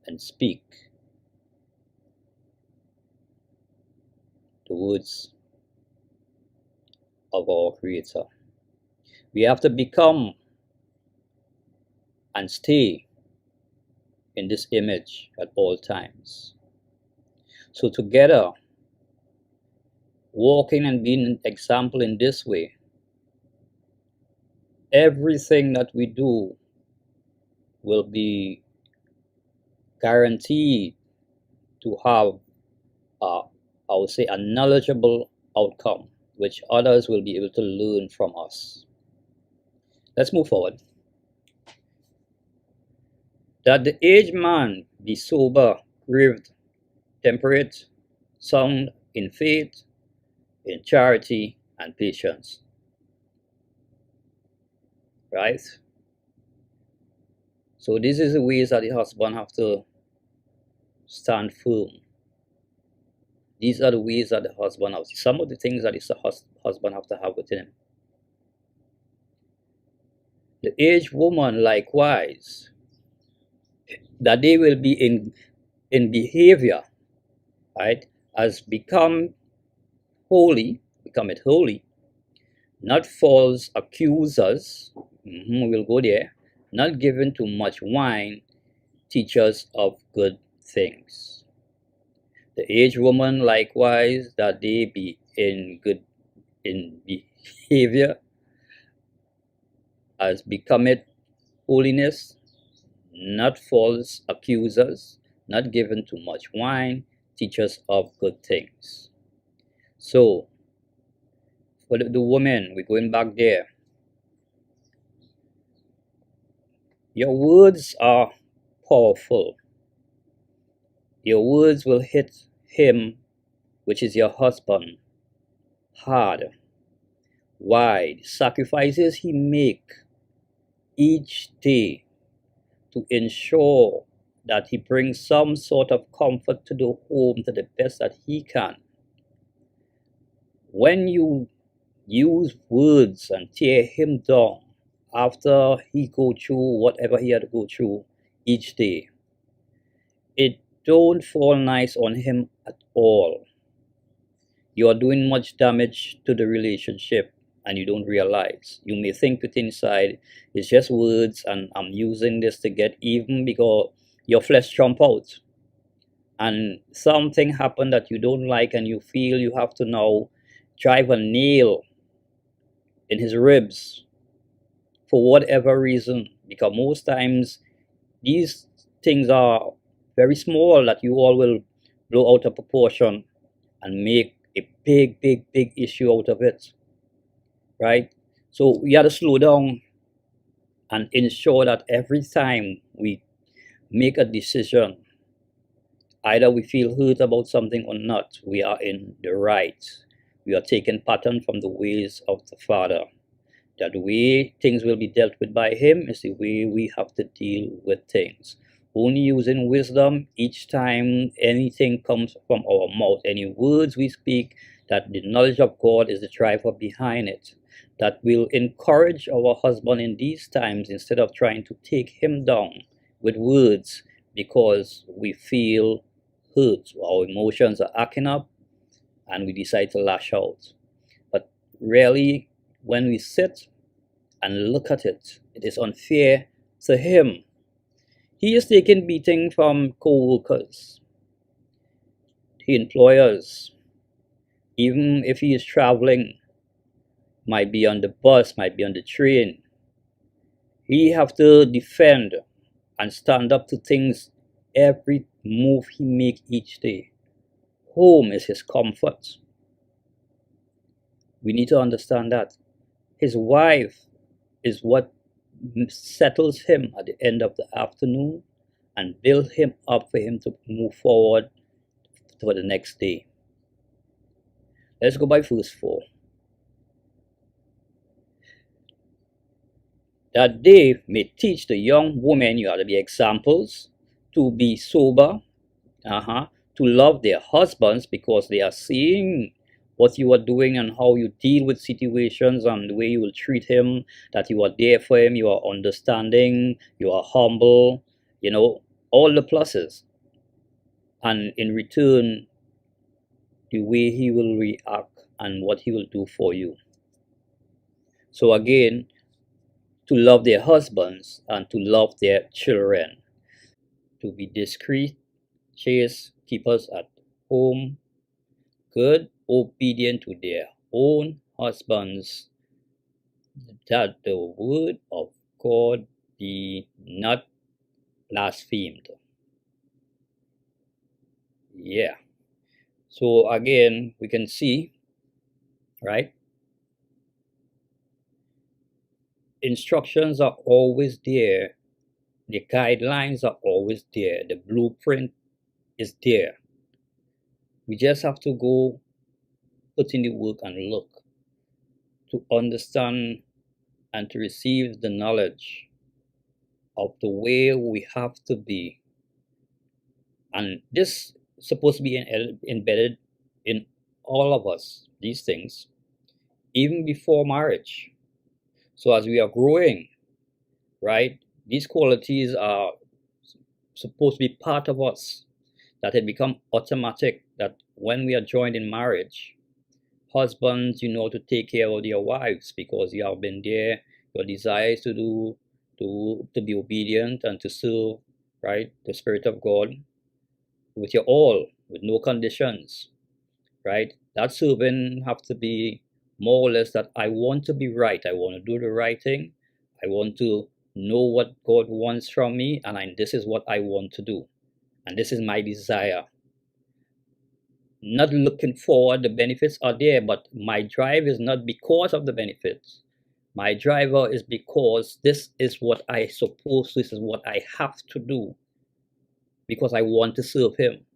and speak the words of our Creator. We have to become and stay in this image at all times. So together, walking and being an example in this way, everything that we do will be guaranteed to have, I would say, a knowledgeable outcome, which others will be able to learn from us. Let's move forward. That the aged man be sober, grieved, temperate, sound in faith, in charity, and patience. Right? So this is the ways that the husband have to stand firm. These are the ways that the husband has. Some of the things that the husband have to have within him. The aged woman likewise, that they will be in behavior, right, as become it holy, not false accusers, we'll go there, not given to much wine, teachers of good things. The aged woman likewise, that they be in behavior, as becometh holiness, not false accusers, not given to much wine, teachers of good things. So, for the woman, we're going back there. Your words are powerful. Your words will hit him, which is your husband, hard. Why? The sacrifices he make each day to ensure that he brings some sort of comfort to the home to the best that he can. When you use words and tear him down after he go through whatever he had to go through each day, it don't fall nice on him at all. You are doing much damage to the relationship and you don't realize. You may think within inside it's just words and I'm using this to get even, because your flesh jump out and something happened that you don't like and you feel you have to now drive a nail in his ribs for whatever reason, because most times these things are very small that you all will blow out of proportion and make a big issue out of it, right? So we have to slow down and ensure that every time we make a decision, either we feel hurt about something or not, we are in the right. We are taking pattern from the ways of the Father. That the way things will be dealt with by him is the way we have to deal with things. Only using wisdom each time anything comes from our mouth, any words we speak, that the knowledge of God is the driver behind it. That will encourage our husband in these times instead of trying to take him down with words because we feel hurt. Our emotions are acting up and we decide to lash out. But really, when we sit and look at it, it is unfair to him. He is taking beating from co-workers, the employers, even if he is traveling, might be on the bus, might be on the train. He have to defend and stand up to things every move he make each day. Home is his comfort. We need to understand that. His wife is what settles him at the end of the afternoon and builds him up for him to move forward for the next day. Let's go by verse 4. That they may teach the young women, you are to be examples, to be sober, to love their husbands, because they are seeing what you are doing and how you deal with situations and the way you will treat him, that you are there for him, you are understanding, you are humble, all the pluses. And in return, the way he will react and what he will do for you. So again, to love their husbands and to love their children, to be discreet, chaste, keepers at home, good, obedient to their own husbands, that the word of God be not blasphemed. Yeah. So again, we can see, right? Instructions are always there. The guidelines are always there. The blueprint is there. We just have to go put in the work and look to understand and to receive the knowledge of the way we have to be. And this is supposed to be embedded in all of us, these things, even before marriage. So as we are growing, right, these qualities are supposed to be part of us, that it become automatic, that when we are joined in marriage, husbands, to take care of your wives because you have been there. Your desire is to be obedient and to serve, right, the Spirit of God with your all, with no conditions, right? That serving have to be more or less that I want to be right. I want to do the right thing. I want to know what God wants from me, and this is what I want to do, and this is my desire. Not looking forward, the benefits are there, but my drive is not because of the benefits. My driver is because this is what I suppose, this is what I have to do, because I want to serve him.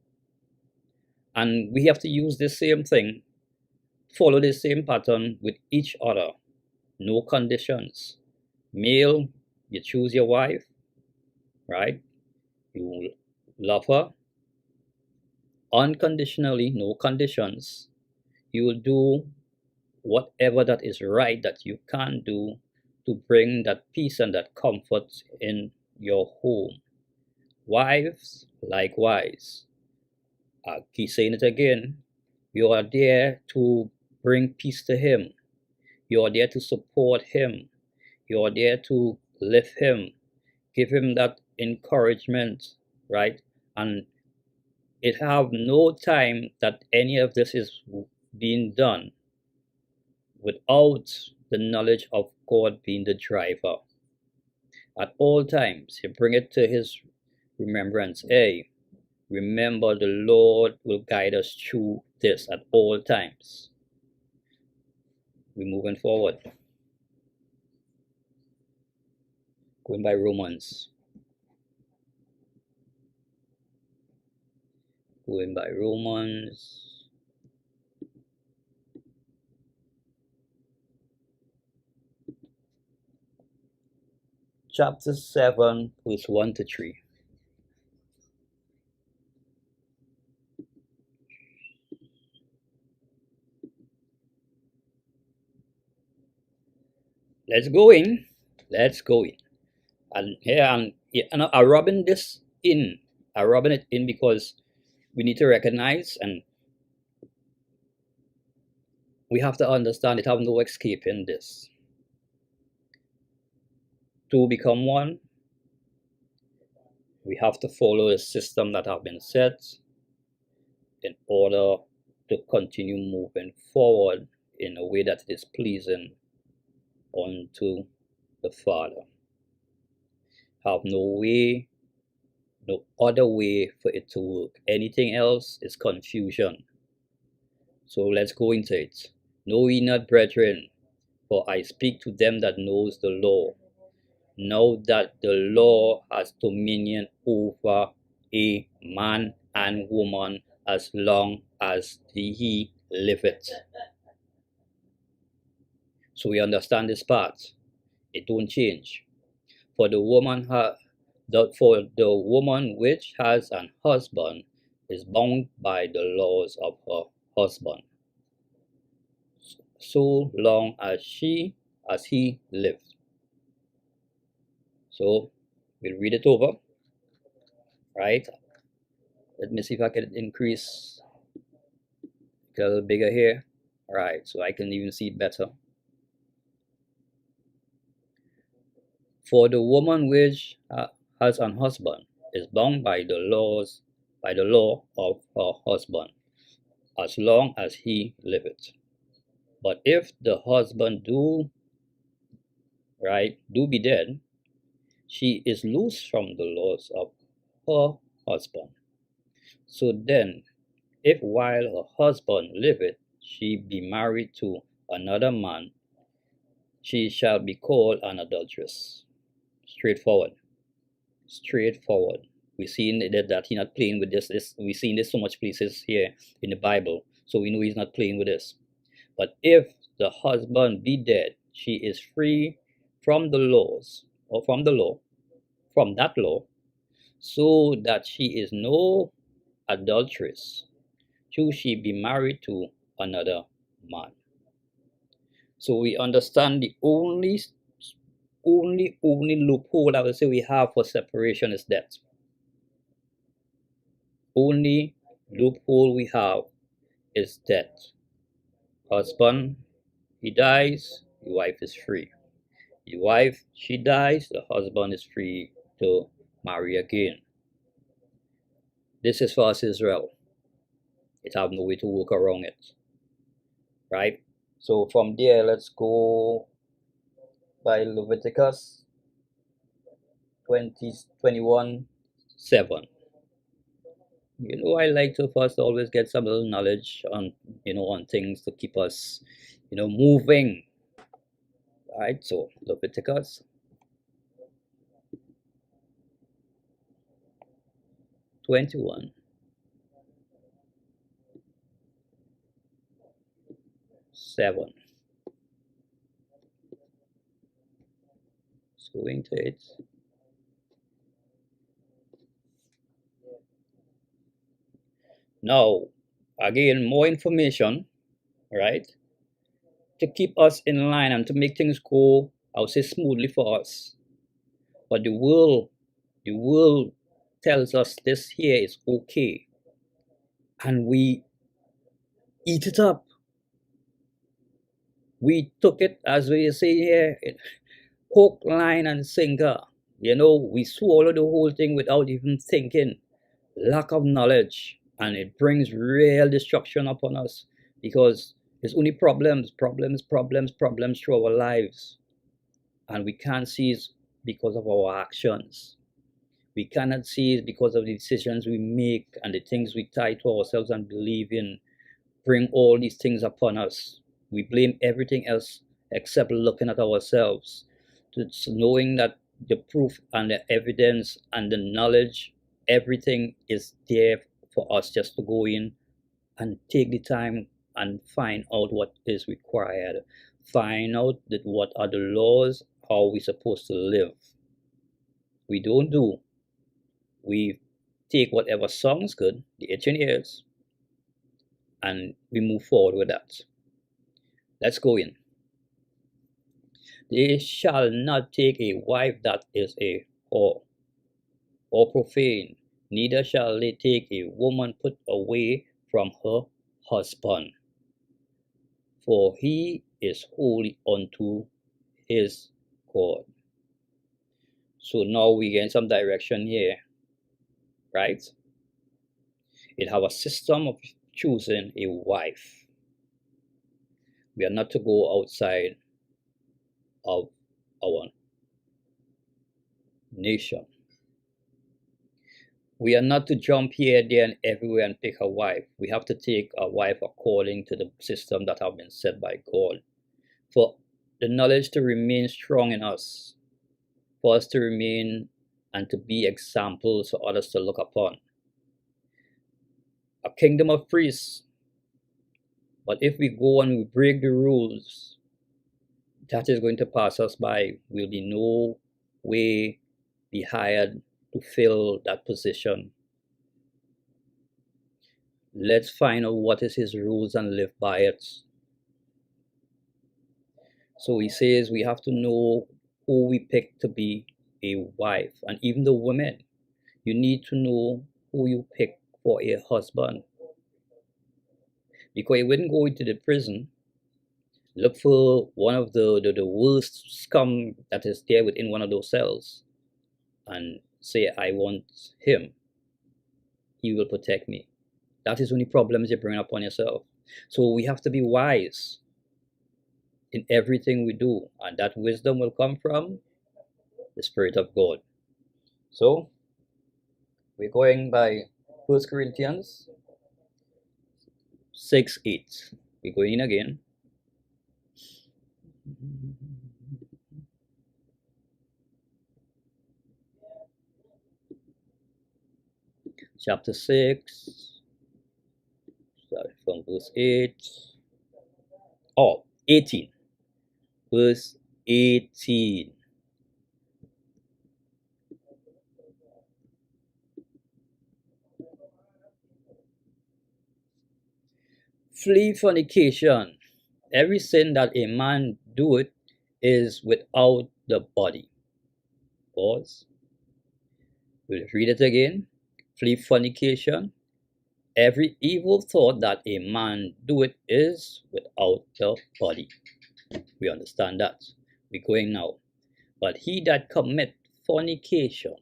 And we have to use the same thing, follow the same pattern with each other. No conditions. Male, you choose your wife, right? You love her unconditionally, no conditions. You will do whatever that is right that you can do to bring that peace and that comfort in your home. Wives, likewise. I keep saying it again. You are there to bring peace to him. You are there to support him. You are there to lift him, give him that encouragement, right? And it have no time that any of this is being done without the knowledge of God being the driver. At all times, you bring it to his remembrance. Hey, remember the Lord will guide us through this at all times. We're moving forward. Going by Romans. Going by Romans. Chapter 7, verse 1 to 3. Let's go in. Let's go in. And here I'm rubbing this in. I'm rubbing it in because we need to recognize and we have to understand it have no escape in this. To become one, we have to follow a system that have been set in order to continue moving forward in a way that is pleasing unto the Father. Have no way, no other way for it to work. Anything else is confusion. So let's go into it. Know ye not, brethren, for I speak to them that knows the law, now that the law has dominion over a man and woman as long as he liveth. So we understand this part. It don't change. For the woman which has an husband is bound by the laws of her husband, so long as he lives. So we'll read it over, right? Let me see if I can increase, get a little bigger here. All right, so I can even see it better. For the woman which has an husband is bound by the law of her husband, as long as he liveth. But if the husband do be dead, she is loose from the laws of her husband. So then, if while her husband liveth she be married to another man, she shall be called an adulteress. Straightforward. We seen that he's not playing with this. We've seen this so much places here in the Bible, so we know he's not playing with this. But if the husband be dead, she is free from the laws, or from that law, so that she is no adulteress, should she be married to another man. So we understand the only loophole I would say we have for separation is death. Only loophole we have is death. Husband, he dies, the wife is free. The wife, she dies, the husband is free to marry again. This is for us Israel. It have no way to work around it. Right? So from there, let's go by Leviticus 21:7. I like to first always get some little knowledge on on things to keep us moving. All right, so Leviticus 21:7. Let's go into it. Now, again, more information, right, to keep us in line and to make things go, I would say, smoothly for us. But the world tells us this here is okay, and we eat it up. We took it, as we say here, hook, line, and sinker. We swallow the whole thing without even thinking. Lack of knowledge, and it brings real destruction upon us, because there's only problems through our lives, and we can't see it because of our actions. We cannot see it because of the decisions we make and the things we tie to ourselves and believe in bring all these things upon us. We blame everything else except looking at ourselves, knowing that the proof and the evidence and the knowledge, everything is there for us just to go in and take the time and find out what is required. Find out that what are the laws, how we're supposed to live. We don't do. We take whatever sounds good, the itching ears, and we move forward with that. Let's go in. They shall not take a wife that is a whore or profane, neither shall they take a woman put away from her husband, for he is holy unto his God. So now we get some direction here, right? It have a system of choosing a wife. We are not to go outside of our nation. We are not to jump here, there, and everywhere and pick a wife. We have to take a wife according to the system that have been set by God, for the knowledge to remain strong in us. for us to remain and to be examples for others to look upon. A kingdom of priests. But if we go and we break the rules, that is going to pass us by. Will be no way be hired to fill that position. Let's find out what is his rules and live by it. So he says we have to know who we pick to be a wife. And even the women, you need to know who you pick for a husband. Because you wouldn't go into the prison, look for one of the worst scum that is there within one of those cells and say, I want him. He will protect me. That is only problems you bring upon yourself. So we have to be wise in everything we do. And that wisdom will come from the Spirit of God. So we're going by 1 Corinthians 6:8. We're going in again. Chapter 6, start from verse 8. Oh, 18. Verse 18. Flee fornication. Every sin that a man doeth is without the body. Pause. We'll read it again. Flee fornication. Every evil thought that a man doeth is without the body. We understand that. We're going now. But he that commit fornication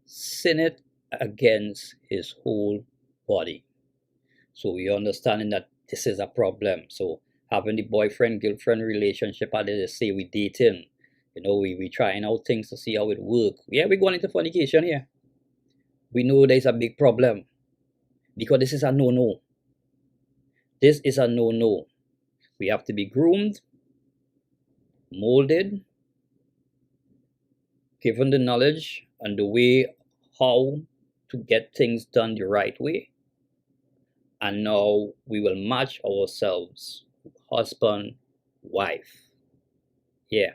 sinneth against his whole body. So we are understanding that this is a problem. So having the boyfriend-girlfriend relationship, as they say, we dating. We trying out things to see how it works. Yeah, we're going into fornication here. We know there's a big problem. Because this is a no-no. This is a no-no. We have to be groomed, molded, given the knowledge and the way how to get things done the right way. And now we will match ourselves, husband, wife. Yeah,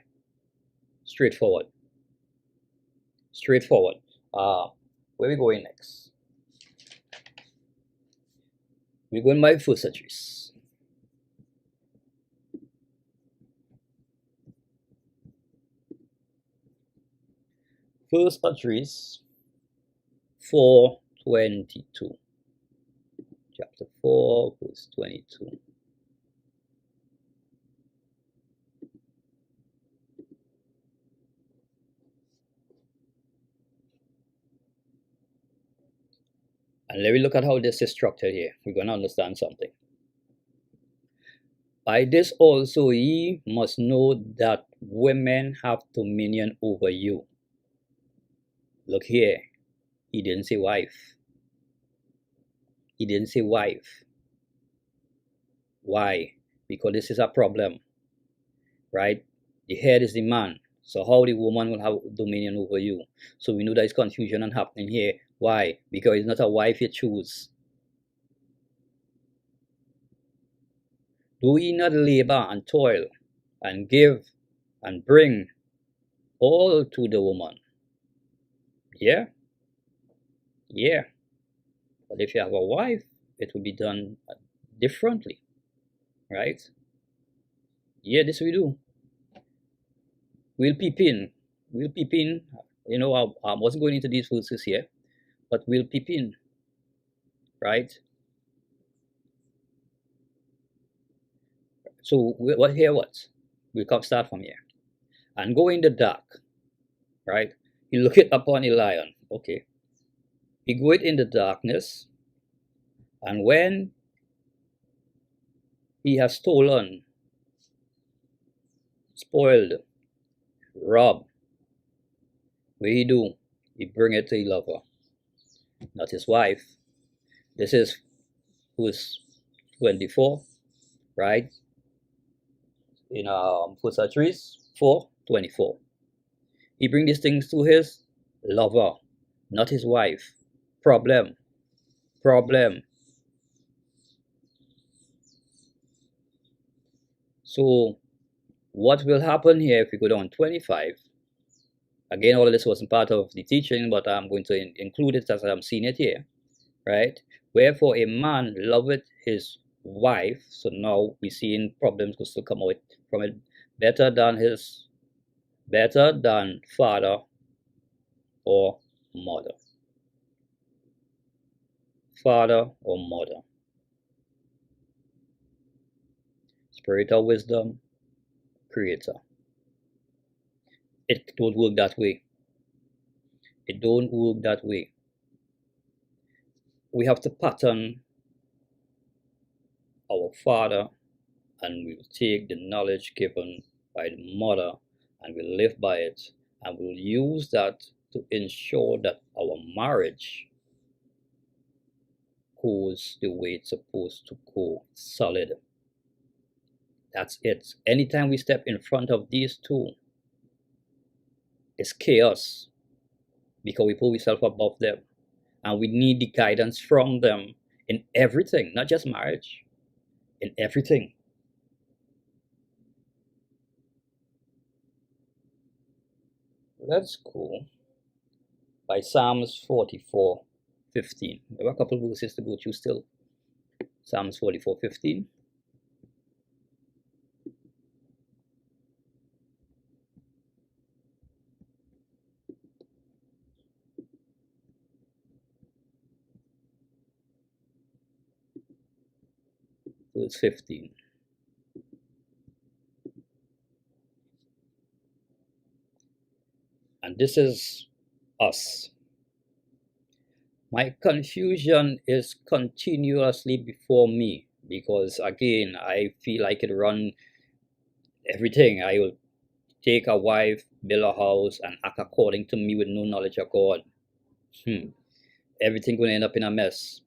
straightforward. Straightforward. Where are we going next? We're going by first adheres. First adheres 4:22. Chapter 4, verse 22. And let me look at how this is structured here. We're going to understand something. By this also ye must know that women have dominion over you. Look here. He didn't say wife. He didn't say wife. Why? Because this is a problem, right? The head is the man. So how the woman will have dominion over you? So we know there is confusion and happening here. Why? Because it's not a wife you choose. Do ye not labor and toil and give and bring all to the woman? Yeah? Yeah. But if you have a wife, it will be done differently, right? Yeah, this we do. We'll peep in. We'll peep in. I wasn't going into these verses here, but we'll peep in, right? So what here? What? We'll come start from here and go in the dark, right? You look it upon a lion. Okay. He go it in the darkness, and when he has stolen, spoiled, robbed, what he do? He bring it to his lover, not his wife. This is verse 24, right? In First Adheres 4:24. He brings these things to his lover, not his wife. Problem, problem. So what will happen here if we go down 25? Again, all of this wasn't part of the teaching, but I'm going to include it as I'm seeing it here, right? Wherefore a man loveth his wife. So now we're seeing problems could still come out from it. Better than father or mother. Father or mother. Spirit of wisdom, creator. It don't work that way. It don't work that way. We have to pattern our father, and we'll take the knowledge given by the mother and we'll live by it, and we'll use that to ensure that our marriage goes the way it's supposed to go, solid. That's it. Anytime we step in front of these two, it's chaos because we put ourselves above them, and we need the guidance from them in everything, not just marriage, in everything. Let's go by Psalms 44:15. There are a couple of verses to go through still. Psalms 44:15. Verse 15. And this is us. My confusion is continuously before me because, again, I feel I could run everything. I will take a wife, build a house, and act according to me with no knowledge of God. Everything going to end up in a mess.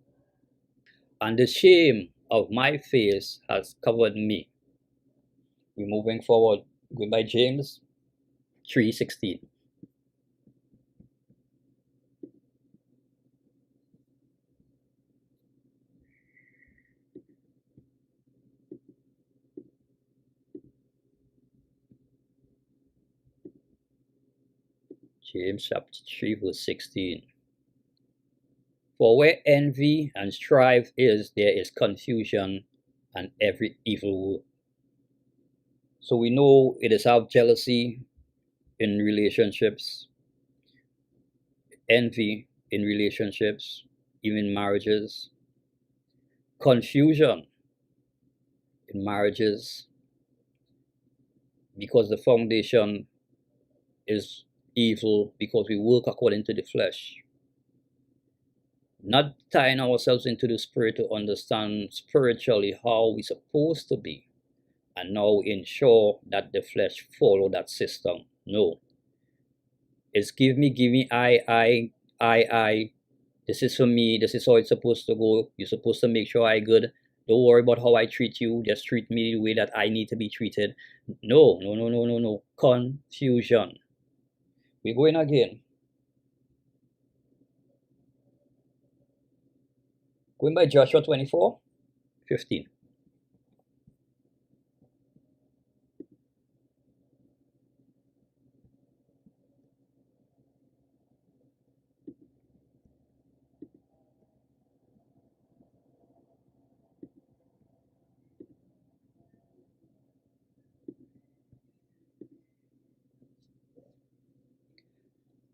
And the shame of my face has covered me. We're moving forward. Going by James 3:16. James chapter 3 verse 16. For where envy and strife is, there is confusion and every evil work. So we know it is our jealousy in relationships, envy in relationships, even marriages, confusion in marriages, because the foundation is evil, because we work according to the flesh. Not tying ourselves into the spirit to understand spiritually how we're supposed to be, and now ensure that the flesh follow that system. No. It's give me, I. This is for me, this is how it's supposed to go. You're supposed to make sure I good. Don't worry about how I treat you. Just treat me the way that I need to be treated. No. Confusion. We're going again. Going by Joshua 24:15.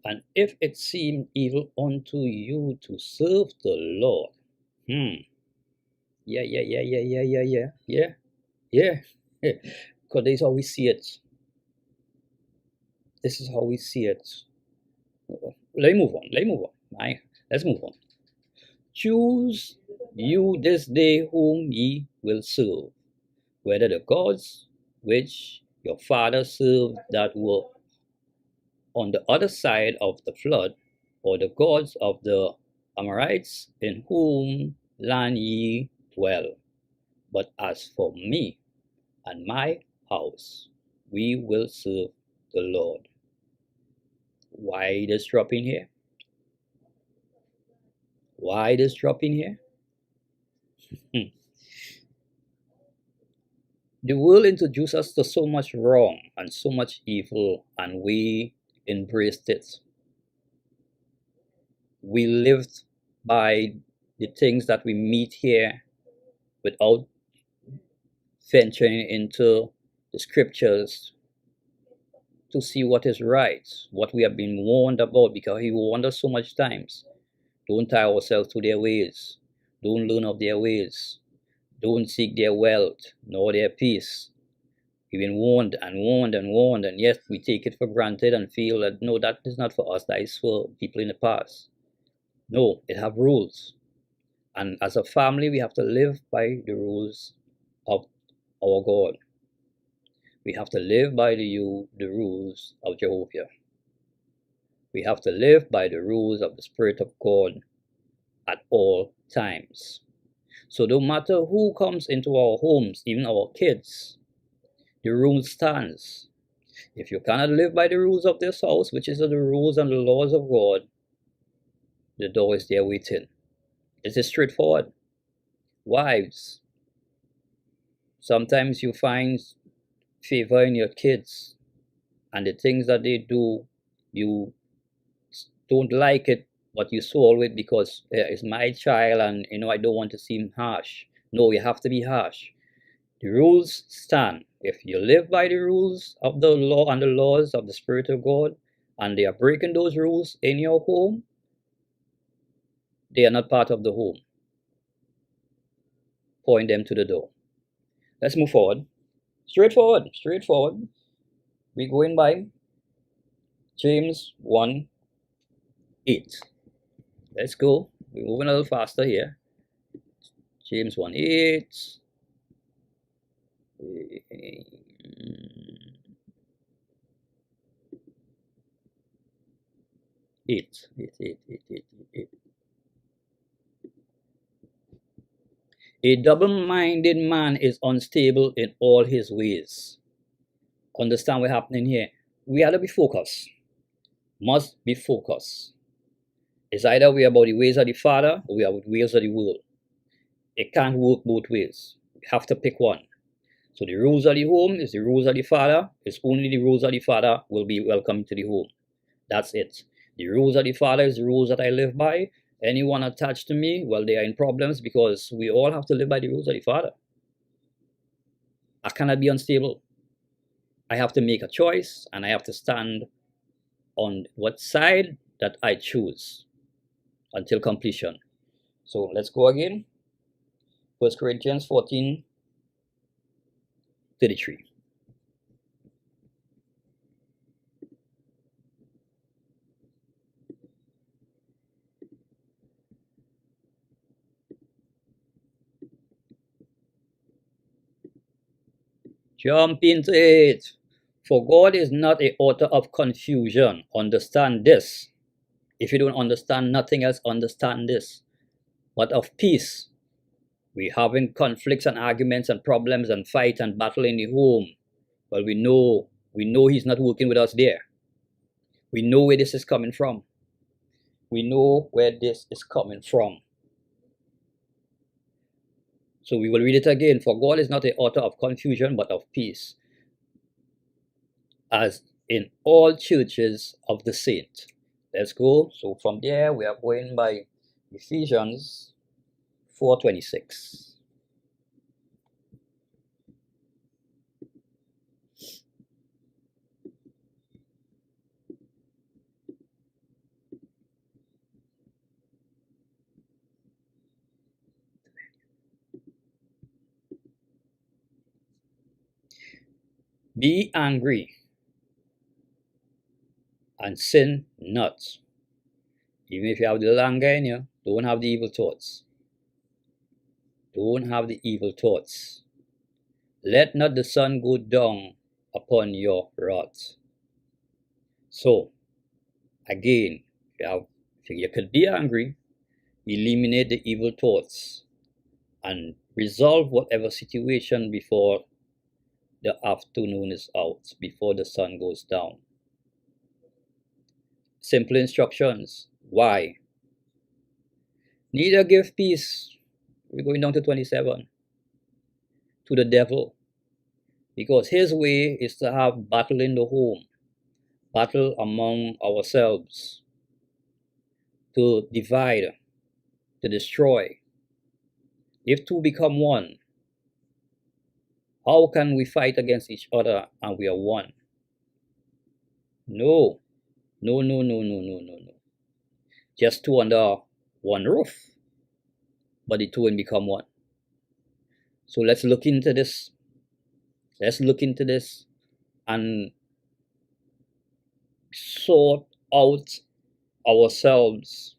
And if it seem evil unto you to serve the Lord. Yeah. Because this is how we see it. This is how we see it. Let me move on. Let's move on. Choose you this day whom ye will serve, whether the gods which your fathers served that were on the other side of the flood, or the gods of the Amorites in whom land ye dwell. But as for me and my house, we will serve the Lord. Why this drop in here? Why this drop in here? The world introduced us to so much wrong and so much evil, and we embraced it. We lived by the things that we meet here without venturing into the scriptures to see what is right, what we have been warned about, because he warned us so much times. Don't tie ourselves to their ways. Don't learn of their ways. Don't seek their wealth, nor their peace. We've been warned and warned and warned, and yet we take it for granted and feel that no, that is not for us, that is for people in the past. No, it have rules. And as a family, we have to live by the rules of our God. We have to live by the rules of JEHOVAH. We have to live by the rules of the Spirit of God at all times. So no matter who comes into our homes, even our kids, the rule stands. If you cannot live by the rules of this house, which is the rules and the laws of God, the door is there waiting. It is straightforward. Wives, sometimes you find favor in your kids, and the things that they do, you don't like it, but you swallow it because it's my child, and I don't want to seem harsh. No, you have to be harsh. The rules stand. If you live by the rules of the law and the laws of the Spirit of God, and they are breaking those rules in your home, they are not part of the home. Point them to the door. Let's move forward. Straightforward. We're going by James 1:8. Let's go. We're moving a little faster here. James 1:8. 8. A double-minded man is unstable in all his ways. Understand what's happening here. We have to be focused. Must be focused. It's either we are about the ways of the Father or we are about the ways of the world. It can't work both ways. You have to pick one. So the rules of the home is the rules of the Father. It's only the rules of the Father will be welcome to the home. That's it. The rules of the Father is the rules that I live by. Anyone attached to me, well, they are in problems because we all have to live by the rules of the Father. I cannot be unstable. I have to make a choice, and I have to stand on what side that I choose until completion. So let's go again. 1 Corinthians 14:33. Jump into it. For God is not an author of confusion. Understand this. If you don't understand nothing else, understand this. But of peace. We having conflicts and arguments and problems and fight and battle in the home. Well, we know he's not working with us there. We know where this is coming from. We know where this is coming from. So we will read it again. For God is not the author of confusion, but of peace, as in all churches of the saints. Let's go. So from there, we are going by Ephesians 4:26. Be angry and sin not. Even if you have the little anger in you, don't have the evil thoughts. Don't have the evil thoughts. Let not the sun go down upon your wrath. So, again, you could be angry, eliminate the evil thoughts, and resolve whatever situation before the afternoon is out, before the sun goes down. Simple instructions. Why? Neither give peace. We're going down to 27. To the devil. Because his way is to have battle in the home, battle among ourselves, to divide, to destroy. If two become one, how can we fight against each other and we are one? No, no, no, no, no, no, no, no. Just two under one roof, but the two will become one. So let's look into this. Let's look into this and sort out ourselves,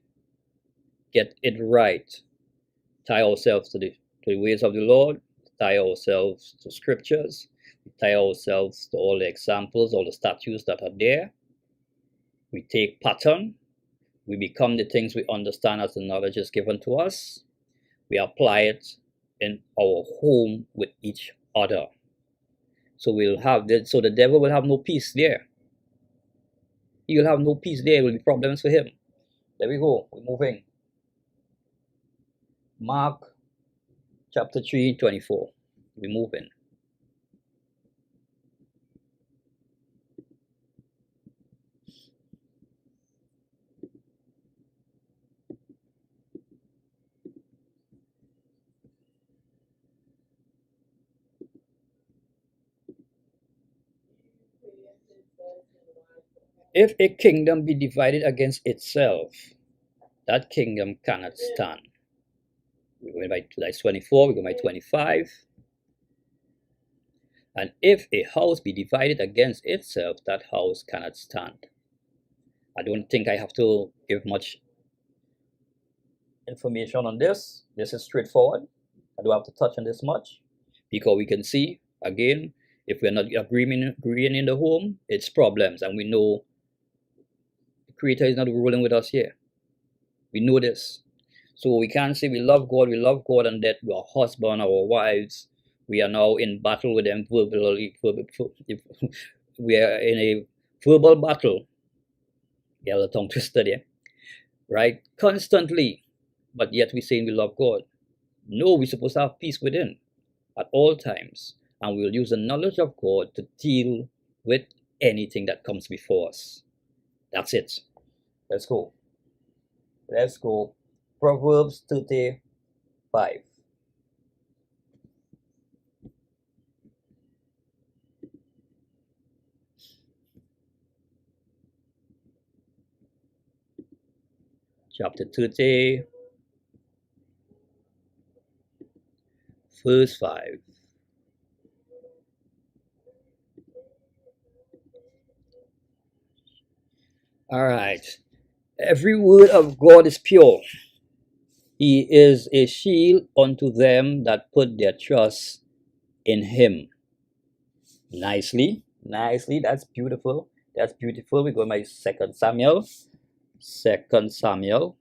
get it right, tie ourselves to the ways of the Lord, tie ourselves to scriptures, tie ourselves to all the examples, all the statutes that are there. We take pattern, we become the things we understand as the knowledge is given to us. We apply it in our home with each other. So we'll have that. So the devil will have no peace there. He will have no peace there. There will be problems for him. There we go. We're moving. Mark chapter 3, 24. We're moving. If a kingdom be divided against itself, that kingdom cannot stand. We're going by 24, we're going by 25. And if a house be divided against itself, that house cannot stand. I don't think I have to give much information on this. This is straightforward. I don't have to touch on this much, because we can see, again, if we're not agreeing in the home, it's problems. And we know the Creator is not ruling with us here. We know this. So we can't say we love God, and that our husband, our wives, we are now in battle with them verbally. We are in a verbal battle. You have a tongue twister there, right? Constantly, but yet we're saying we love God. No, we're supposed to have peace within at all times, and we'll use the knowledge of God to deal with anything that comes before us. That's it. Let's go. Let's go. Proverbs 35. Chapter 30, verse 5. All right. Every word of God is pure. He is a shield unto them that put their trust in him. Nicely. That's beautiful. We go to my 2 Samuel. 2 Samuel.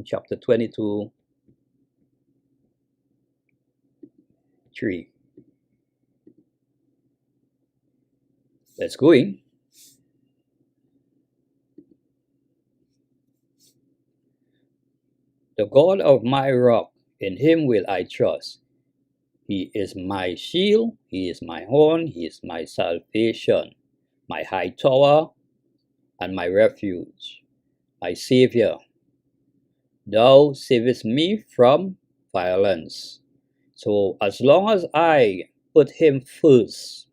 Chapter 22, 3. Let's go in. The God of my rock, in him will I trust. He is my shield, he is my horn, he is my salvation, my high tower, and my refuge, my Savior. Thou savest me from violence. So as long as I put him first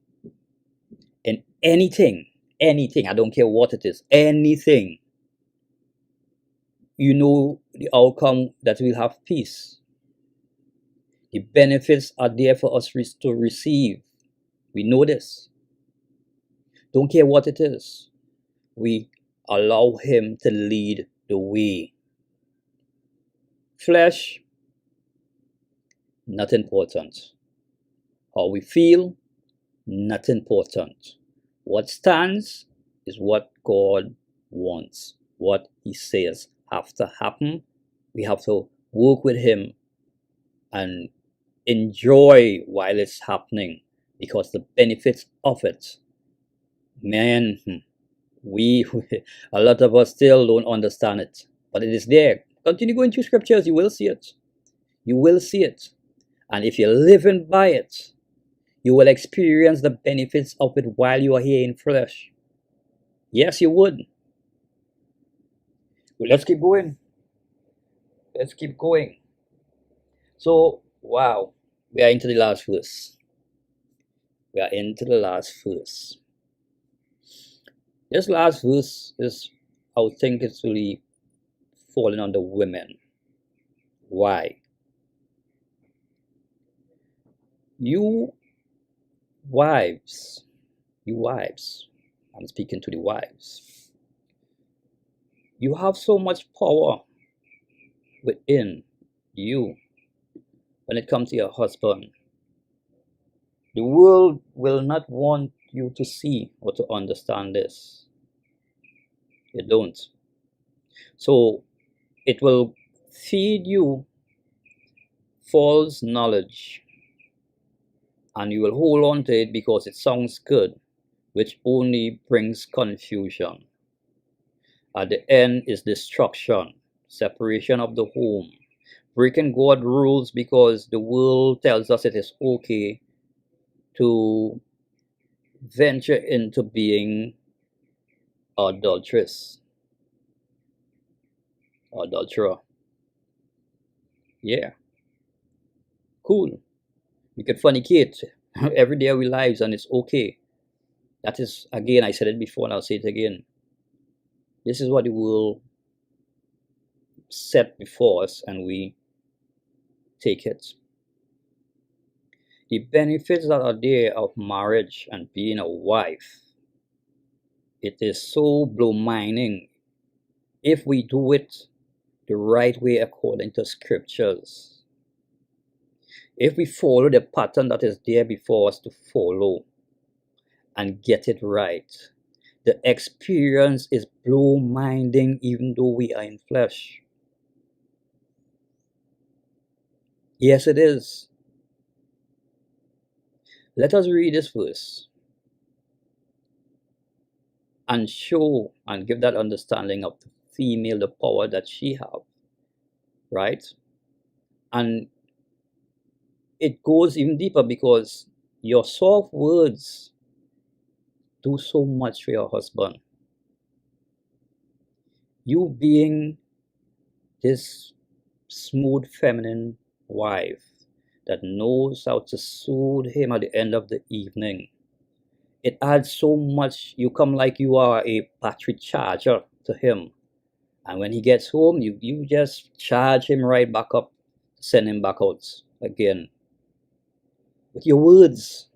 in anything, I don't care what it is, anything, you know the outcome, that we'll have peace. The benefits are there for us to receive. We know this. Don't care what it is. We allow him to lead the way. Flesh, not important. How we feel, not important. What stands is what God wants. What he says have to happen. We have to work with him and enjoy while it's happening, because the benefits of it, man, we a lot of us still don't understand it, but it is there. Continue going through scriptures, you will see it. You will see it. And if you're living by it, you will experience the benefits of it while you are here in flesh. Yes, you would. Well, let's keep going. Let's keep going. So, wow, we are into the last verse. We are into the last verse. This last verse is, I would think it's really falling on the women. Why? You wives, I'm speaking to the wives. You have so much power within you when it comes to your husband. The world will not want you to see or to understand this. They don't. So it will feed you false knowledge, and you will hold on to it because it sounds good, which only brings confusion. At the end is destruction, separation of the home, breaking God's rules because the world tells us it is okay to venture into being adulterous, adulterer. Yeah, cool. We could fornicate every day of our lives and it's okay. That is, again, I said it before and I'll say it again. This is what the world set before us and we take it. The benefits that are there of marriage and being a wife, it is so blow-minding if we do it the right way according to scriptures. If we follow the pattern that is there before us to follow and get it right, the experience is blow-minding even though we are in flesh. Yes, it is. Let us read this verse and show and give that understanding of the female, the power that she have, right? And it goes even deeper because your soft words do so much for your husband. You being this smooth feminine wife that knows how to soothe him at the end of the evening, it adds so much. You come like you are a battery charger to him, and when he gets home, you just charge him right back up, send him back out again with your words.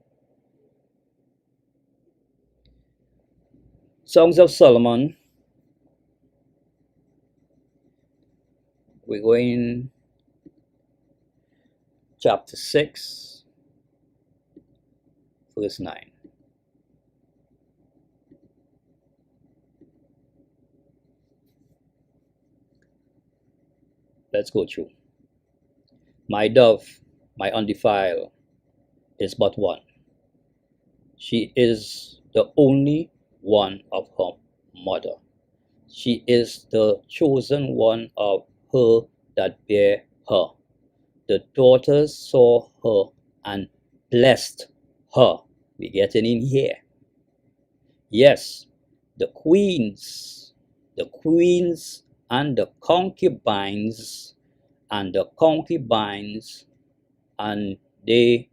Songs of Solomon, we're going chapter 6 verse 9. Let's go through. My dove, my undefiled, is but one. She is the only one of her mother. She is the chosen one of her that bare her. The daughters saw her and blessed her. We're getting in here. Yes, the queens and the concubines and they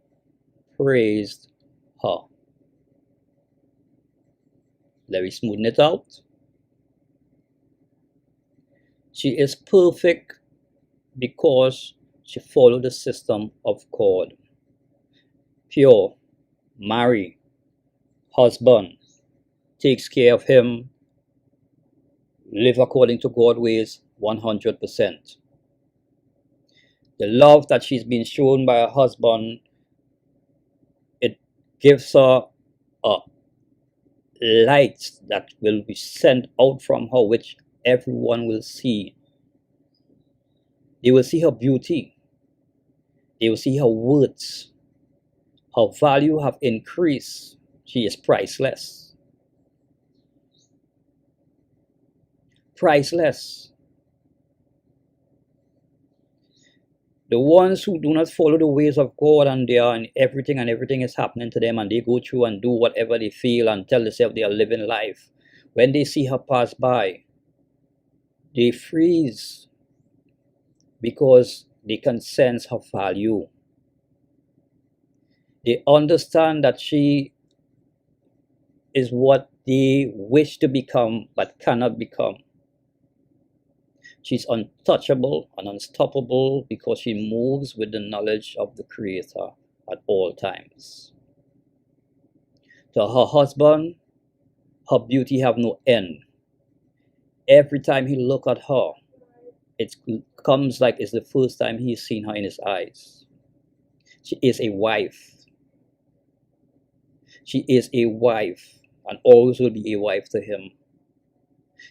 praised her. Let me smoothen it out. She is perfect because she followed the system of God. Pure, marry, husband, takes care of him, live according to God's ways 100%. The love that she's been shown by her husband, it gives her a light that will be sent out from her, which everyone will see. They will see her beauty. They will see her worth, her value have increased. She is priceless. Priceless. The ones who do not follow the ways of God and they are in everything and everything is happening to them and they go through and do whatever they feel and tell themselves they are living life. When they see her pass by, they freeze because they can sense her value. They understand that she is what they wish to become but cannot become. She's untouchable and unstoppable because she moves with the knowledge of the Creator at all times. To her husband, her beauty have no end. Every time he look at her, it comes like it's the first time he's seen her in his eyes. She is a wife. She is a wife and always will be a wife to him.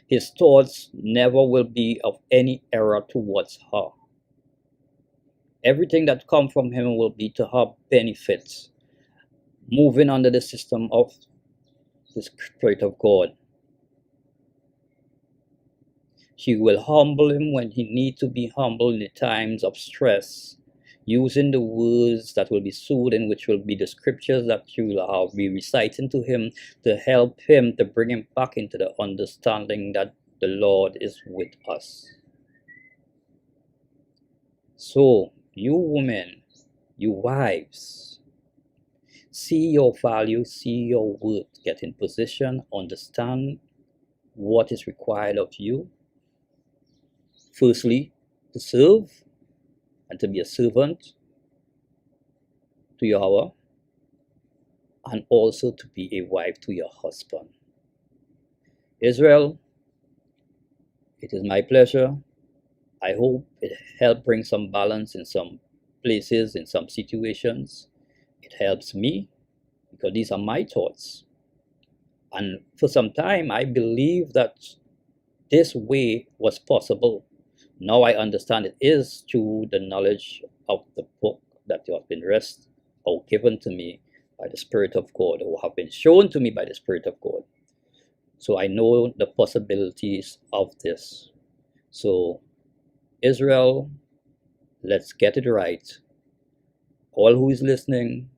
His thoughts never will be of any error towards her. Everything that comes from him will be to her benefit, moving under the system of the Spirit of God. She will humble him when he needs to be humbled in the times of stress, using the words that will be soothing, which will be the scriptures that she will be reciting to him to help him to bring him back into the understanding that the Lord is with us. So, you women, you wives, see your value, see your worth, get in position, understand what is required of you. Firstly, to serve and to be a servant to Yahweh, and also to be a wife to your husband. Israel, it is my pleasure. I hope it helped bring some balance in some places, in some situations. It helps me because these are my thoughts. And for some time, I believed that this way was possible. Now I understand it is through the knowledge of the book that you have been rest or given to me by the Spirit of God, or have been shown to me by the Spirit of God. So I know the possibilities of this. So Israel, let's get it right. All who is listening,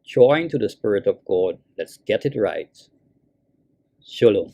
join to the Spirit of God. Let's get it right. Shalom.